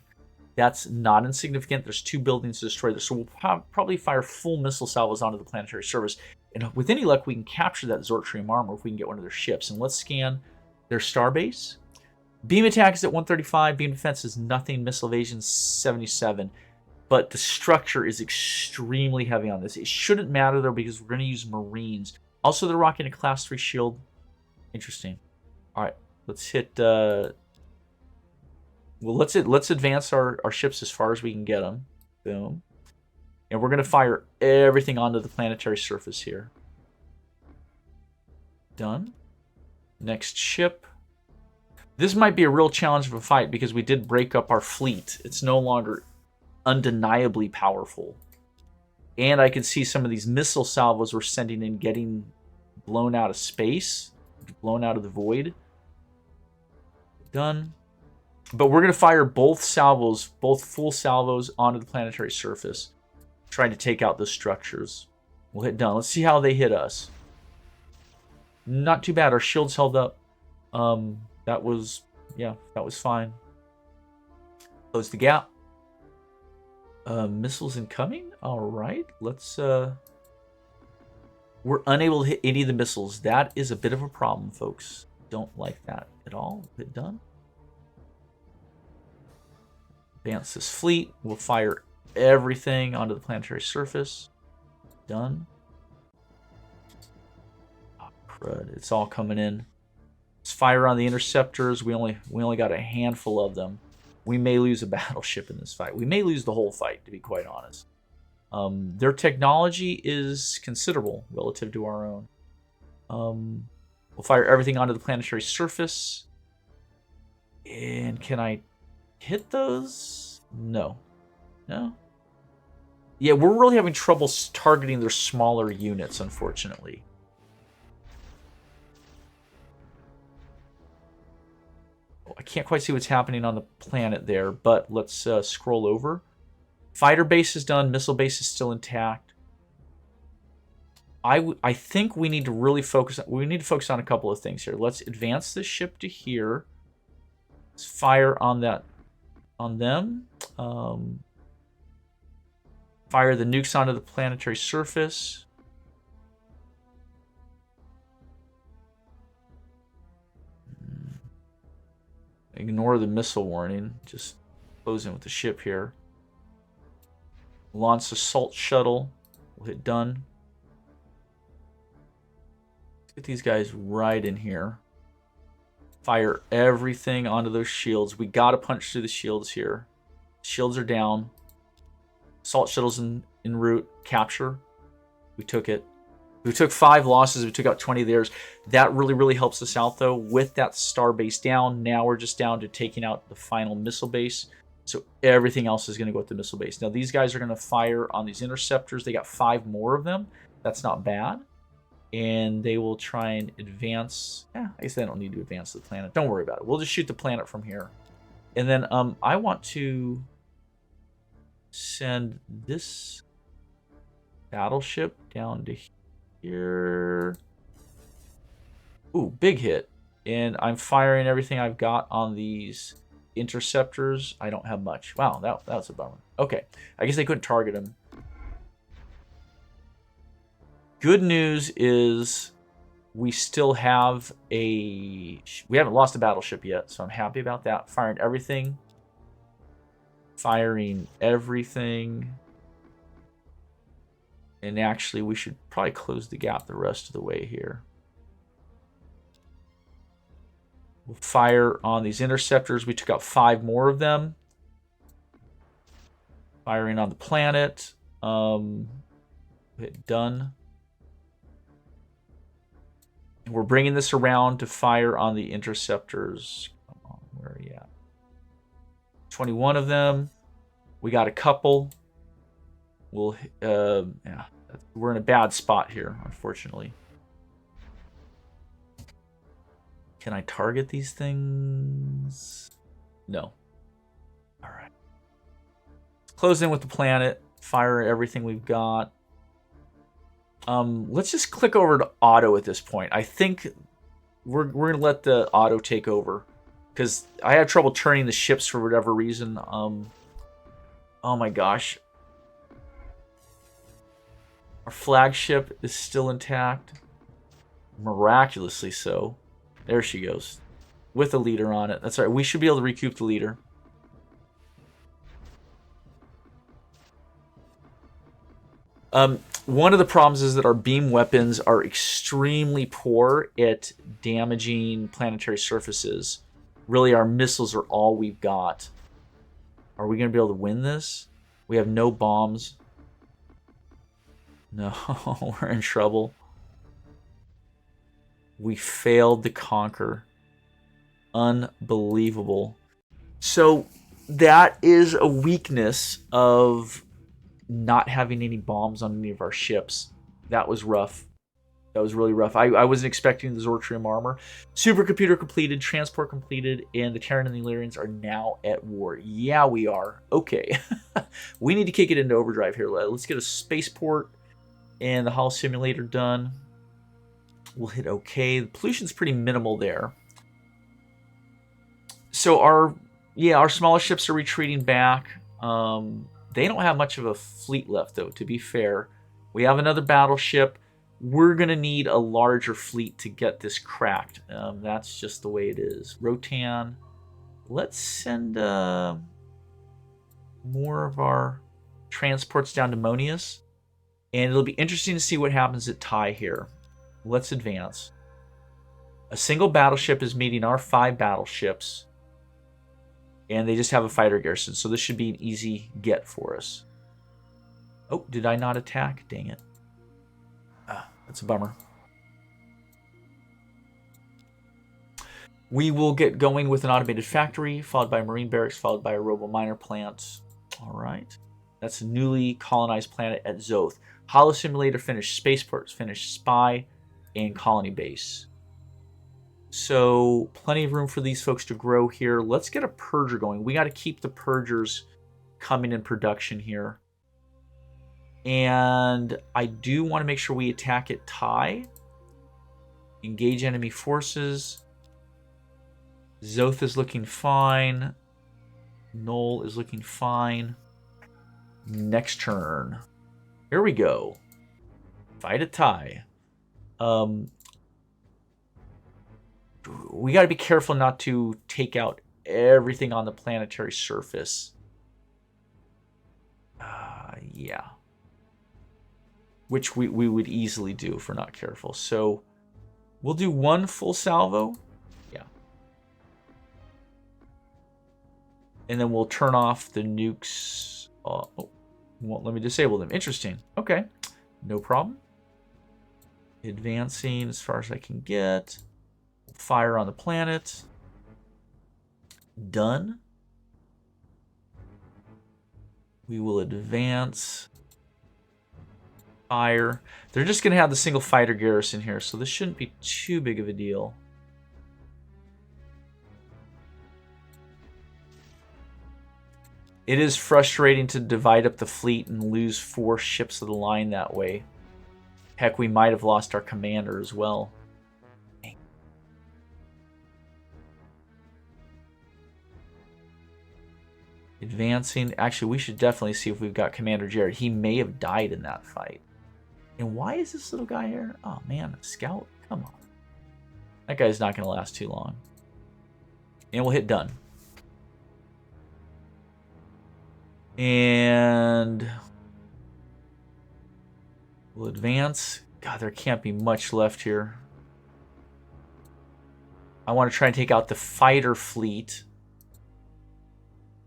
That's not insignificant. There's 2 buildings to destroy there, so we'll probably fire full missile salvos onto the planetary surface. And with any luck, we can capture that Zortrium armor if we can get one of their ships. And let's scan their starbase. Beam attack is at 135. Beam defense is nothing. Missile evasion 77. But the structure is extremely heavy on this. It shouldn't matter, though, because we're going to use Marines. Also, they're rocking a Class 3 shield. Interesting. All right, let's hit... well, let's advance our ships as far as we can get them. Boom. And we're going to fire everything onto the planetary surface here. Done. Next ship. This might be a real challenge of a fight because we did break up our fleet. It's no longer undeniably powerful. And I can see some of these missile salvos we're sending in getting blown out of space. Blown out of the void. Done. But we're going to fire both salvos, both full salvos onto the planetary surface. Trying to take out the structures. We'll hit done. Let's see how they hit us. Not too bad. Our shields held up. That was fine. Close the gap. Missiles incoming. All right. Let's. We're unable to hit any of the missiles. That is a bit of a problem, folks. Don't like that at all. Hit done. Advance this fleet. We'll fire everything onto the planetary surface. Done. Oh, crud. It's all coming in. Let's fire on the interceptors. We only got a handful of them. We may lose a battleship in this fight. We may lose the whole fight, to be quite honest. Their technology is considerable relative to our own. We'll fire everything onto the planetary surface. And can I hit those? No. No? Yeah, we're really having trouble targeting their smaller units, unfortunately. I can't quite see what's happening on the planet there, but let's scroll over. Fighter base is done. Missile base is still intact. I think we need to really focus. We need to focus on a couple of things here. Let's advance this ship to here. Let's fire on that, on them. Fire the nukes onto the planetary surface. Ignore the missile warning. Just close in with the ship here. Launch assault shuttle. We'll hit done. Let's get these guys right in here. Fire everything onto those shields. We gotta punch through the shields here. Shields are down. Assault shuttles en route. Capture. We took it. We took 5 losses. We took out 20 of theirs. That really helps us out, though. With that star base down, now we're just down to taking out the final missile base. So everything else is going to go at the missile base. Now, these guys are going to fire on these interceptors. They got 5 more of them. That's not bad. And they will try and advance. Yeah, I guess they don't need to advance the planet. Don't worry about it. We'll just shoot the planet from here. And then I want to send this battleship down to here. Ooh, big hit. And I'm firing everything I've got on these interceptors. I don't have much. Wow, that was a bummer. Okay, I guess they couldn't target them. Good news is we still have we haven't lost a battleship yet, so I'm happy about that. Firing everything. Firing everything. And actually, we should probably close the gap the rest of the way here. We'll fire on these interceptors. We took out 5 more of them. Firing on the planet. Hit done. And we're bringing this around to fire on the interceptors. Come on, where are you at? 21 of them. We got a couple. We'll, yeah, we're in a bad spot here, unfortunately. Can I target these things? No. All right. Let's close in with the planet. Fire everything we've got. Let's just click over to auto at this point. I think we're going to let the auto take over. Because I had trouble turning the ships for whatever reason. Oh my gosh. Our flagship is still intact. Miraculously so. There she goes. With a leader on it. That's all right. We should be able to recoup the leader. One of the problems is that our beam weapons are extremely poor at damaging planetary surfaces. Really, our missiles are all we've got. Are we going to be able to win this? We have no bombs. No, we're in trouble. We failed to conquer. Unbelievable. So that is a weakness of not having any bombs on any of our ships. That was rough. That was really rough. I wasn't expecting the Zortrium armor. Supercomputer completed, transport completed, and the Terran and the Illyrians are now at war. Yeah, we are. Okay. We need to kick it into overdrive here. Let's get a spaceport and the hull simulator done. We'll hit OK. The pollution's pretty minimal there. So our smaller ships are retreating back. They don't have much of a fleet left, though, to be fair. We have another battleship. We're going to need a larger fleet to get this cracked. That's just the way it is. Rotan. Let's send more of our transports down to Monius. And it'll be interesting to see what happens at Tai here. Let's advance. A single battleship is meeting our 5 battleships. And they just have a fighter garrison. So this should be an easy get for us. Oh, did I not attack? Dang it. Ah, that's a bummer. We will get going with an automated factory, followed by a marine barracks, followed by a robo-miner plant. All right. That's a newly colonized planet at Zoth. Holo simulator finished. Spaceports finished. Spy and colony base. So plenty of room for these folks to grow here. Let's get a purger going. We got to keep the purgers coming in production here. And I do want to make sure we attack at tie. Engage enemy forces. Zoth is looking fine. Null is looking fine. Next turn. Here we go. Fight at tie. We got to be careful not to take out everything on the planetary surface. Yeah. Which we would easily do if we're not careful. So we'll do 1 full salvo. Yeah. And then we'll turn off the nukes. Oh, won't let me disable them. Interesting. Okay. No problem. Advancing as far as I can get. Fire on the planet. Done. We will advance. Fire. They're just going to have the single fighter garrison here, so this shouldn't be too big of a deal. It is frustrating to divide up the fleet and lose 4 ships of the line that way. Heck, we might have lost our commander as well. Advancing. Actually, we should definitely see if we've got Commander Jared. He may have died in that fight. And why is this little guy here? Oh, man. A scout? Come on. That guy's not going to last too long. And we'll hit done. And we'll advance. God, there can't be much left here. I want to try and take out the fighter fleet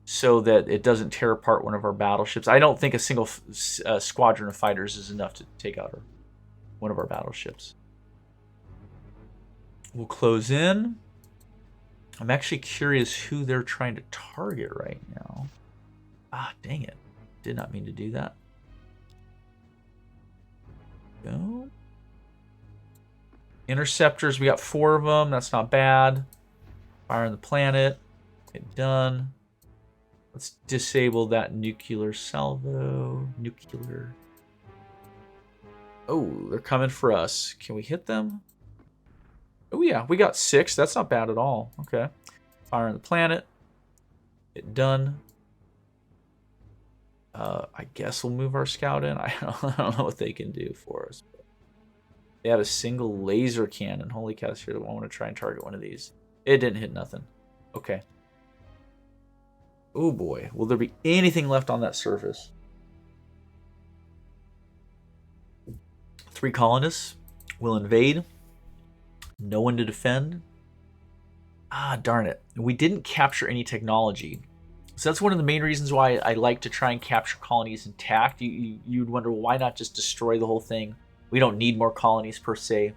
so that it doesn't tear apart one of our battleships. I don't think a single squadron of fighters is enough to take out one of our battleships. We'll close in. I'm actually curious who they're trying to target right now. Ah, dang it. Did not mean to do that. Go. Interceptors, we got 4 of them. That's not bad. Fire on the planet. Okay, done. Let's disable that nuclear salvo. Nuclear. Oh, they're coming for us. Can we hit them? Oh, yeah. We got 6. That's not bad at all. Okay. Fire on the planet. Hit done. I guess we'll move our scout in. I don't know what they can do for us. They have a single laser cannon. Holy cow, I want to try and target one of these. It didn't hit nothing. Okay. Oh boy, will there be anything left on that surface? 3 colonists will invade. No one to defend. Ah, darn it. We didn't capture any technology. So that's one of the main reasons why I like to try and capture colonies intact. You'd wonder, well, why not just destroy the whole thing? We don't need more colonies per se.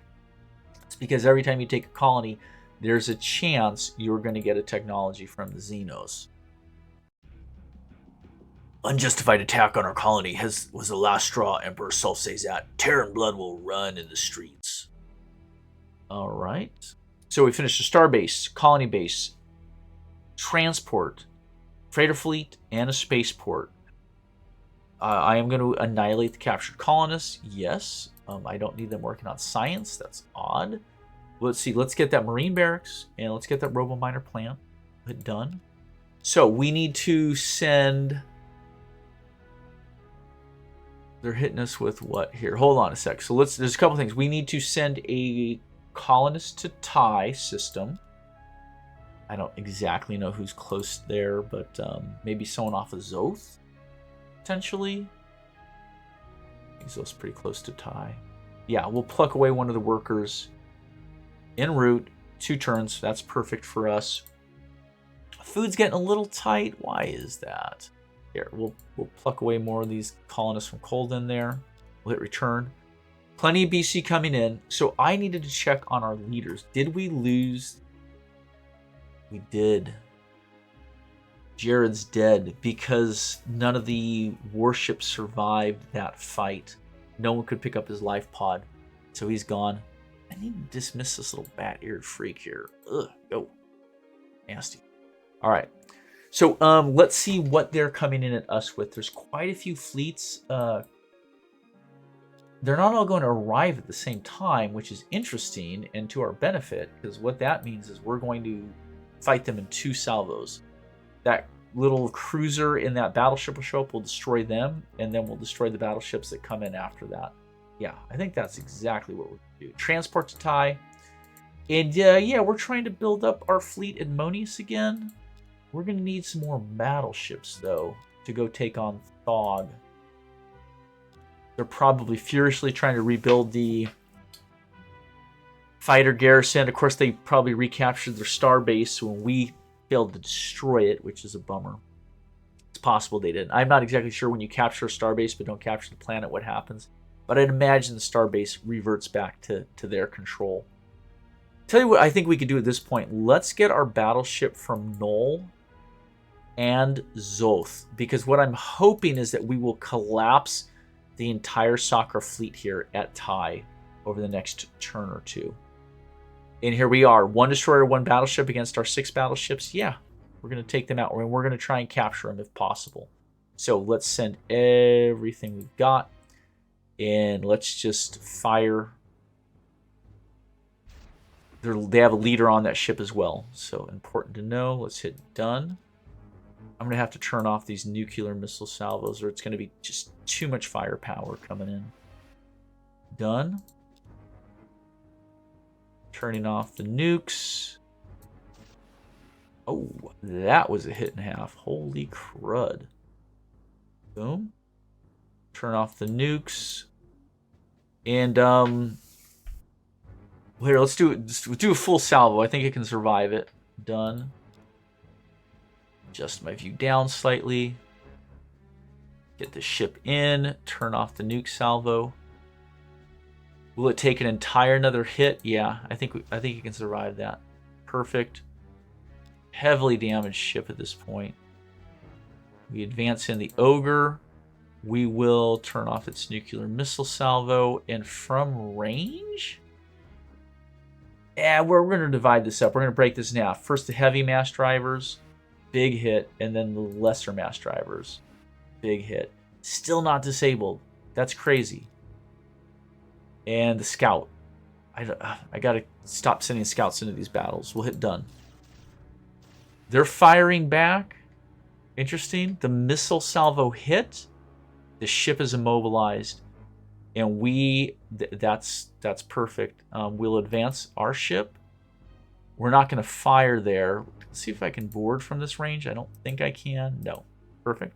It's because every time you take a colony, there's a chance you're going to get a technology from the Xenos. Unjustified attack on our colony was the last straw, Emperor Sulf says that. Terran blood will run in the streets. All right. So we finished a star base, colony base, transport, freighter fleet, and a spaceport. I am going to annihilate the captured colonists. Yes. I don't need them working on science. That's odd. Let's see. Let's get that marine barracks, and let's get that robo-miner plant done. So we need to send... They're hitting us with what here? Hold on a sec. So there's a couple things. We need to send a colonist to TIE system. I don't exactly know who's close there, but maybe someone off of Zoth, potentially. I think Zoth's pretty close to TIE. Yeah, we'll pluck away one of the workers en route 2 turns. That's perfect for us. Food's getting a little tight. Why is that? Here, we'll pluck away more of these colonists from cold in there. We'll hit return. Plenty of BC coming in. So I needed to check on our leaders. Did we lose? We did. Jared's dead because none of the warships survived that fight. No one could pick up his life pod. So he's gone. I need to dismiss this little bat-eared freak here. Ugh, go. Nasty. All right. So let's see what they're coming in at us with. There's quite a few fleets. They're not all going to arrive at the same time, which is interesting and to our benefit, because what that means is we're going to fight them in 2 salvos. That little cruiser in that battleship will show up, we'll destroy them, and then we'll destroy the battleships that come in after that. Yeah, I think that's exactly what we're going to do. Transport to Ty. And yeah, we're trying to build up our fleet in Monius again. We're going to need some more battleships, though, to go take on Thog. They're probably furiously trying to rebuild the fighter garrison. Of course, they probably recaptured their star base when we failed to destroy it, which is a bummer. It's possible they didn't. I'm not exactly sure when you capture a star base but don't capture the planet what happens. But I'd imagine the star base reverts back to their control. Tell you what I think we could do at this point. Let's get our battleship from Null and Zoth, because what I'm hoping is that we will collapse the entire Sakra fleet here at Ty over the next turn or 2. And here we are, 1 destroyer, 1 battleship against our 6 battleships. Yeah, we're going to take them out, and we're going to try and capture them if possible. So let's send everything we've got, and let's just fire. They have a leader on that ship as well, so important to know. Let's hit done. I'm going to have to turn off these nuclear missile salvos, or it's going to be just too much firepower coming in. Done. Turning off the nukes. Oh, that was a hit and a half. Holy crud. Boom. Turn off the nukes. And, here, let's do it. Let's do a full salvo. I think it can survive it. Done. Adjust my view down slightly. Get the ship in. Turn off the nuke salvo. Will it take an entire another hit? Yeah, I think it can survive that. Perfect. Heavily damaged ship at this point. We advance in the Ogre. We will turn off its nuclear missile salvo, and from range? Yeah, we're going to divide this up. We're going to break this in half. First, the heavy mass drivers, big hit, and then the lesser mass drivers, big hit. Still not disabled. That's crazy. And the scout. I got to stop sending scouts into these battles. We'll hit done. They're firing back. Interesting. The missile salvo hit. The ship is immobilized. And that's perfect. We'll advance our ship. We're not going to fire there. Let's see if I can board from this range. I don't think I can. No. Perfect.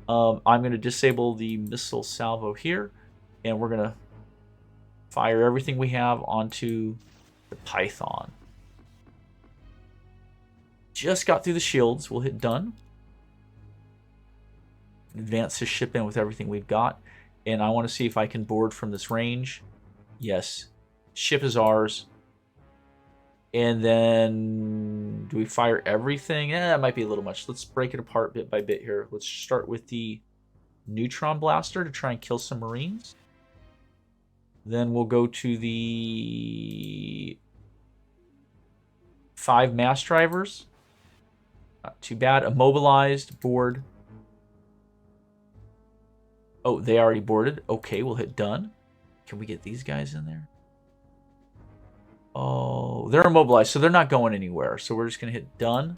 I'm going to disable the missile salvo here. And we're going to fire everything we have onto the Python. Just got through the shields. We'll hit done. Advance this ship in with everything we've got. And I want to see if I can board from this range. Yes. Ship is ours. And then do we fire everything? That might be a little much. Let's break it apart bit by bit here. Let's start with the neutron blaster to try and kill some Marines. Then we'll go to the 5 mass drivers. Not too bad. Immobilized, board. Oh, they already boarded. Okay, we'll hit done. Can we get these guys in there? Oh, they're immobilized, so they're not going anywhere. So we're just going to hit done.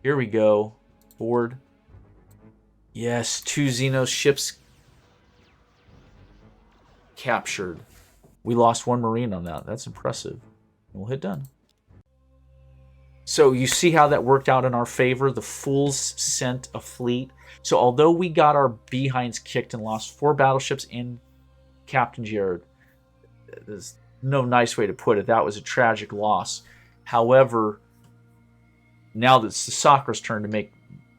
Here we go. Board. Yes, 2 Xenos ships captured. We lost 1 Marine on that. That's impressive. We'll hit done. So you see how that worked out in our favor. The Fools sent a fleet. So although we got our behinds kicked and lost 4 battleships and Captain Jared, no nice way to put it. That was a tragic loss. However, now that it's the Sakura's turn to make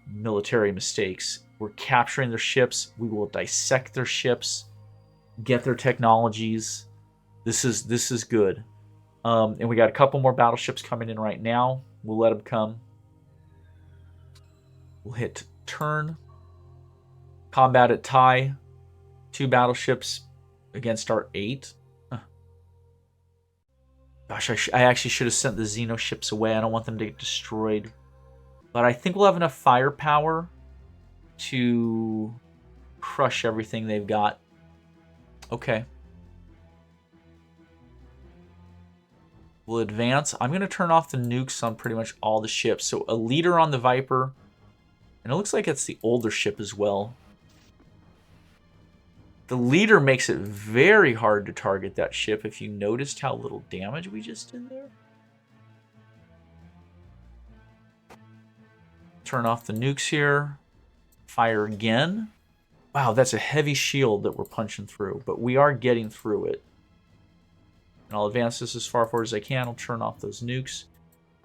military mistakes, we're capturing their ships. We will dissect their ships, get their technologies. This is good. And we got a couple more battleships coming in right now. We'll let them come. We'll hit turn. Combat at tie. 2 battleships against our 8. Huh. Gosh, I actually should have sent the Xeno ships away. I don't want them to get destroyed. But I think we'll have enough firepower to crush everything they've got. Okay. We'll advance. I'm going to turn off the nukes on pretty much all the ships. So a leader on the Viper. And it looks like it's the older ship as well. The leader makes it very hard to target that ship, if you noticed how little damage we just did there. Turn off the nukes here. Fire again. Wow, that's a heavy shield that we're punching through, but we are getting through it. And I'll advance this as far forward as I can. I'll turn off those nukes.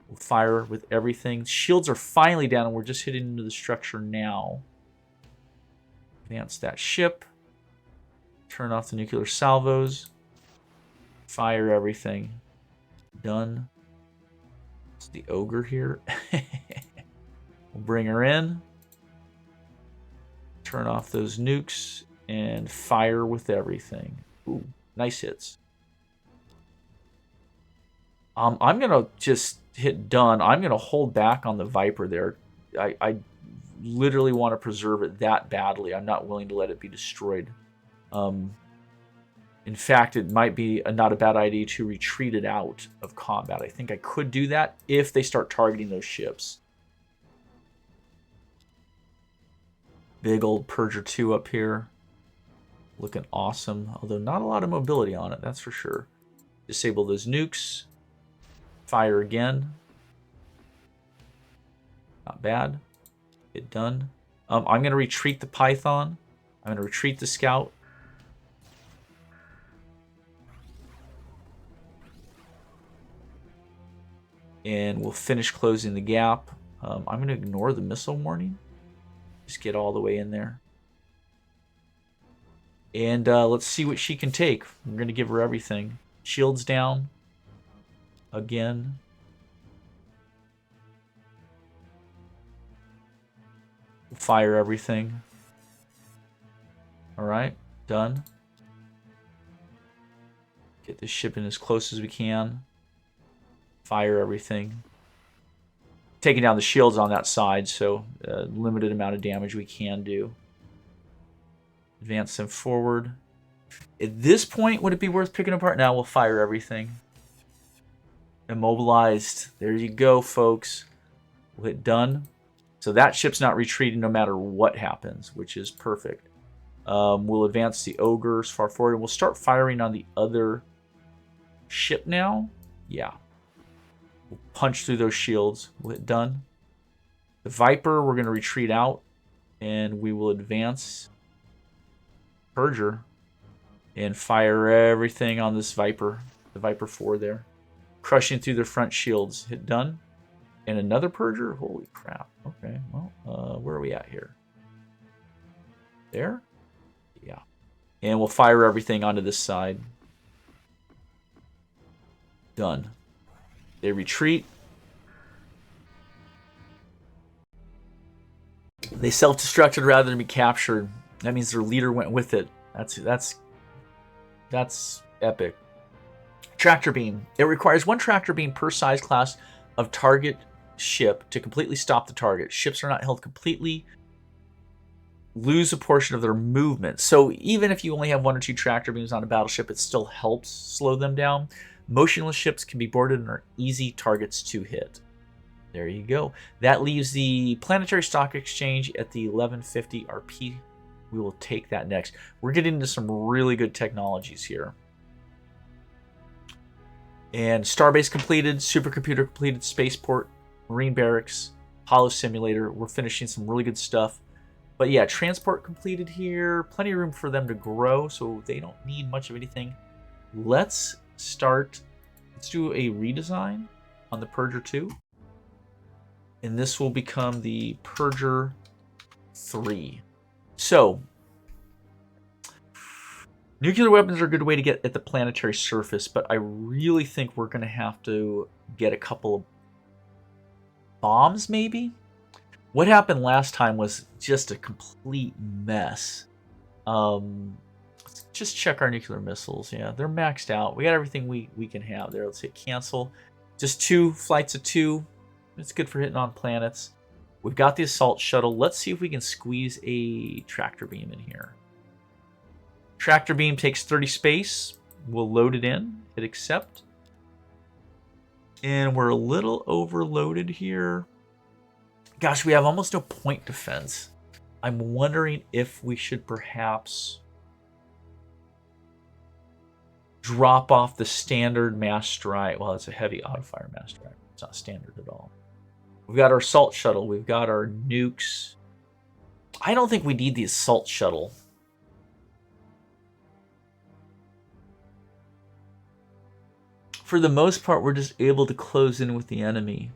We'll fire with everything. Shields are finally down, and we're just hitting into the structure now. Advance that ship. Turn off the nuclear salvos. Fire everything. Done. It's the ogre here. We'll bring her in. Turn off those nukes. And fire with everything. Ooh, nice hits. I'm going to just hit done. I'm going to hold back on the Viper there. I literally want to preserve it that badly. I'm not willing to let it be destroyed. In fact, it might be not a bad idea to retreat it out of combat. I think I could do that if they start targeting those ships. Big old Purger 2 up here. Looking awesome. Although not a lot of mobility on it, that's for sure. Disable those nukes. Fire again. Not bad. Get done. I'm going to retreat the Python. I'm going to retreat the Scout. And we'll finish closing the gap. I'm going to ignore the missile warning. Just get all the way in there. And let's see what she can take. We're going to give her everything. Shields down. Again. We'll fire everything. Alright, done. Get this ship in as close as we can. Fire everything. Taking down the shields on that side, so limited amount of damage we can do. Advance them forward. At this point, would it be worth picking apart? Now we'll fire everything. Immobilized. There you go, folks. We'll hit done. So that ship's not retreating no matter what happens, which is perfect. We'll advance the ogres far forward, and we'll start firing on the other ship now. Yeah. We'll punch through those shields. We'll hit done. The Viper, we're going to retreat out, and we will advance Purger and fire everything on this Viper. The Viper 4 there. Crushing through their front shields. Hit done. And another Purger? Holy crap. Okay, well, where are we at here? There? Yeah. And we'll fire everything onto this side. Done. They retreat. They self-destructed rather than be captured. That means their leader went with it. That's epic. Tractor beam. It requires 1 tractor beam per size class of target ship to completely stop the target. Ships are not held completely. Lose a portion of their movement. So even if you only have 1 or 2 tractor beams on a battleship, it still helps slow them down. Motionless ships can be boarded and are easy targets to hit. There you go. That leaves the Planetary Stock Exchange at the 1150 RP. We will take that next. We're getting into some really good technologies here. And Starbase completed, Supercomputer completed, Spaceport, Marine Barracks, Holo Simulator. We're finishing some really good stuff. But yeah, Transport completed here. Plenty of room for them to grow, so they don't need much of anything. Let's start. Let's do a redesign on the Purger 2. And this will become the Purger 3. So, nuclear weapons are a good way to get at the planetary surface, but I really think we're going to have to get a couple of bombs, maybe? What happened last time was just a complete mess. Let's just check our nuclear missiles. Yeah, they're maxed out. We got everything we can have there. Let's hit cancel. Just 2 flights of 2. It's good for hitting on planets. We've got the assault shuttle. Let's see if we can squeeze a tractor beam in here. Tractor beam takes 30 space. We'll load it in. Hit accept. And we're a little overloaded here. Gosh, we have almost no point defense. I'm wondering if we should perhaps drop off the standard mass strike. Well, it's a heavy auto-fire mass strike. It's not standard at all. We've got our assault shuttle. We've got our nukes. I don't think we need the assault shuttle. For the most part, we're just able to close in with the enemy.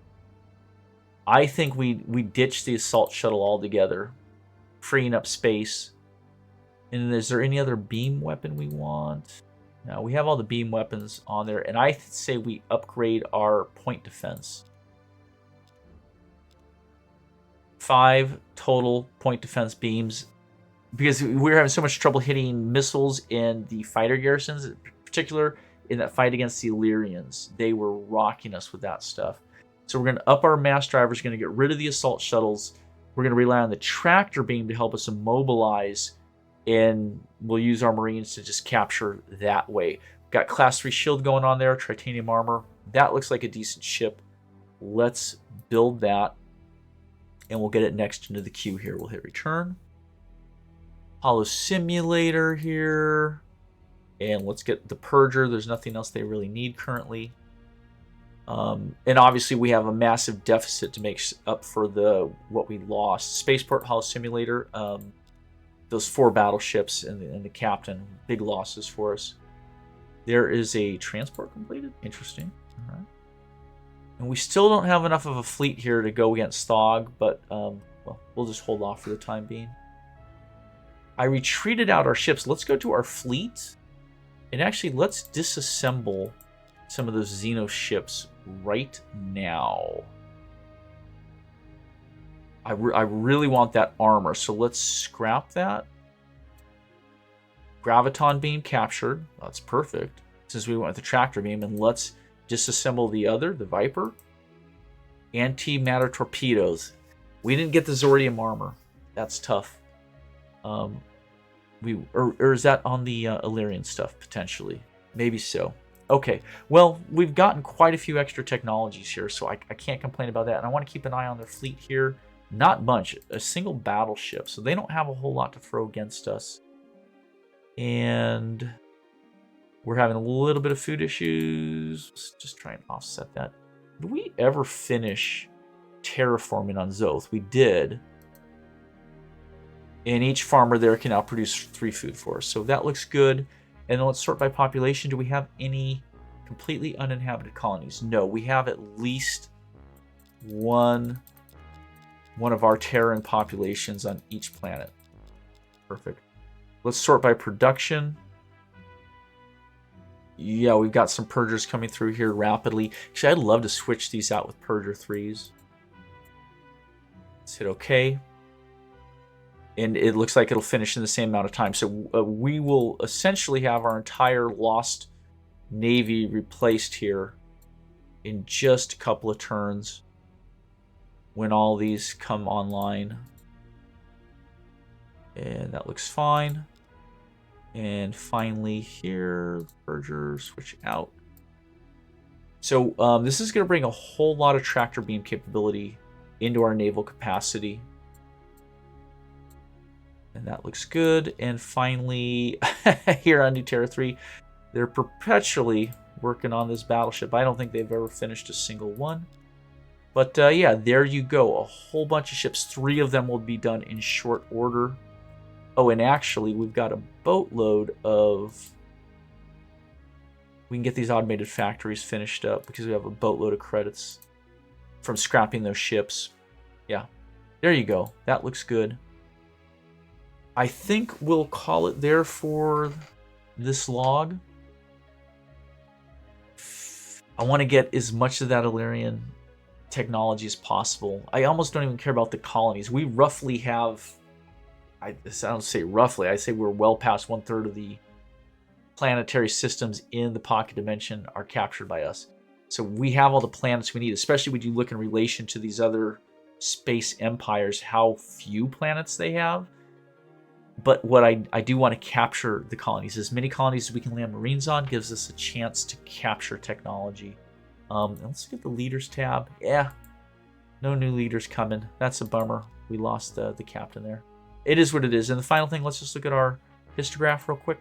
I think we ditch the assault shuttle altogether, freeing up space. And is there any other beam weapon we want? No, we have all the beam weapons on there. And I say we upgrade our point defense. 5 total point defense beams. Because we're having so much trouble hitting missiles in the fighter garrisons, in particular in that fight against the Illyrians. They were rocking us with that stuff. So we're going to up our mass drivers, going to get rid of the assault shuttles. We're going to rely on the tractor beam to help us immobilize, and we'll use our Marines to just capture that way. Got class 3 shield going on there, titanium armor. That looks like a decent ship. Let's build that, and we'll get it next into the queue here. We'll hit return. Hollow simulator here. And let's get the Purger. There's nothing else they really need currently. And obviously we have a massive deficit to make up for what we lost. Spaceport Hollow Simulator, those 4 battleships and the captain, big losses for us. There is a transport completed. Interesting. All right. And we still don't have enough of a fleet here to go against Thog, but well, we'll just hold off for the time being. I retreated out our ships. Let's go to our fleet. And actually, let's disassemble some of those Xeno ships right now. I really want that armor, so let's scrap that. Graviton beam captured. That's perfect, since we went with the tractor beam. And let's disassemble the Viper. Antimatter torpedoes. We didn't get the Zordium armor. That's tough. Or is that on the Illyrian stuff, potentially? Maybe so. Okay, well, we've gotten quite a few extra technologies here, so I can't complain about that. And I want to keep an eye on their fleet here. Not much. A single battleship, so they don't have a whole lot to throw against us. And we're having a little bit of food issues. Let's just try and offset that. Did we ever finish terraforming on Zoth? We did. And each farmer there can now produce 3 food for us. So that looks good. And then let's sort by population. Do we have any completely uninhabited colonies? No, we have at least one of our Terran populations on each planet. Perfect. Let's sort by production. Yeah, we've got some Purgers coming through here rapidly. Actually, I'd love to switch these out with Purger 3s. Let's hit OK. And it looks like it'll finish in the same amount of time. So we will essentially have our entire lost Navy replaced here in just a couple of turns when all these come online. And that looks fine. And finally here, Purger, switch out. So this is going to bring a whole lot of tractor beam capability into our naval capacity. And that looks good. And finally, here on New Terra 3, they're perpetually working on this battleship. I don't think they've ever finished a single one. But yeah, there you go. A whole bunch of ships. 3 of them will be done in short order. Oh, and actually, we've got a boatload of we can get these automated factories finished up because we have a boatload of credits from scrapping those ships. Yeah, there you go. That looks good. I think we'll call it there for this log. I want to get as much of that Illyrian technology as possible. I almost don't even care about the colonies. We roughly have, I don't say roughly, I say we're well past 1/3 of the planetary systems in the pocket dimension are captured by us. So we have all the planets we need, especially when you look in relation to these other space empires, how few planets they have. But what I do want to capture the colonies. As many colonies as we can land Marines on gives us a chance to capture technology. Let's get the leaders tab. Yeah, no new leaders coming. That's a bummer. We lost the captain there. It is what it is. And the final thing, let's just look at our histograph real quick.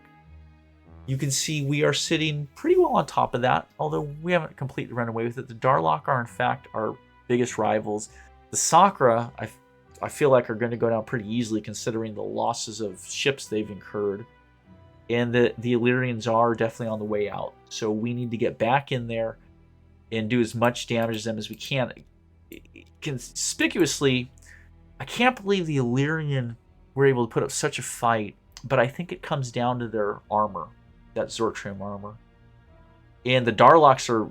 You can see we are sitting pretty well on top of that, although we haven't completely run away with it. The Darlock are, in fact, our biggest rivals. The Sakra, I feel like, are going to go down pretty easily considering the losses of ships they've incurred. And the Illyrians are definitely on the way out. So we need to get back in there and do as much damage to them as we can. Conspicuously, I can't believe the Illyrian were able to put up such a fight, but I think it comes down to their armor, that Zortrim armor. And the Darlocks are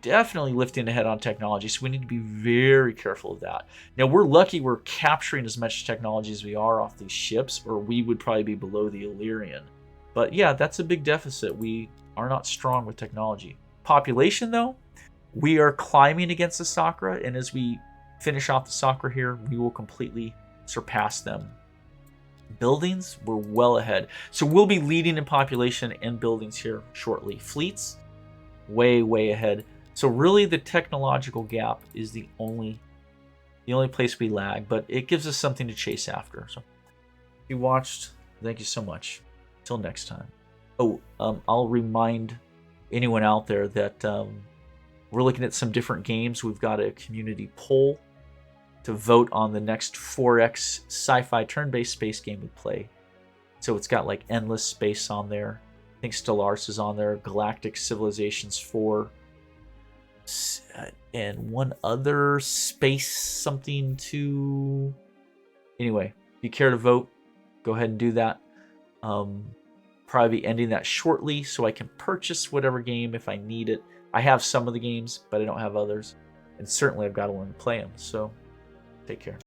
definitely lifting ahead on technology, so we need to be very careful of that. Now, we're lucky we're capturing as much technology as we are off these ships, or we would probably be below the Illyrian. But yeah, that's a big deficit. We are not strong with technology. Population, though, we are climbing against the Sakra, and as we finish off the Sakra here, we will completely surpass them. Buildings, we're well ahead. So we'll be leading in population and buildings here shortly. Fleets, way, way ahead. So really the technological gap is the only place we lag, but it gives us something to chase after. So if you watched, thank you so much. Till next time. Oh, I'll remind anyone out there that we're looking at some different games. We've got a community poll to vote on the next 4X sci-fi turn-based space game we play. So it's got like Endless Space on there. I think Stellaris is on there. Galactic Civilizations 4. And one other space something to... Anyway, if you care to vote, go ahead and do that. Probably be ending that shortly so I can purchase whatever game if I need it. I have some of the games, but I don't have others. And certainly I've got to learn to play them. So take care.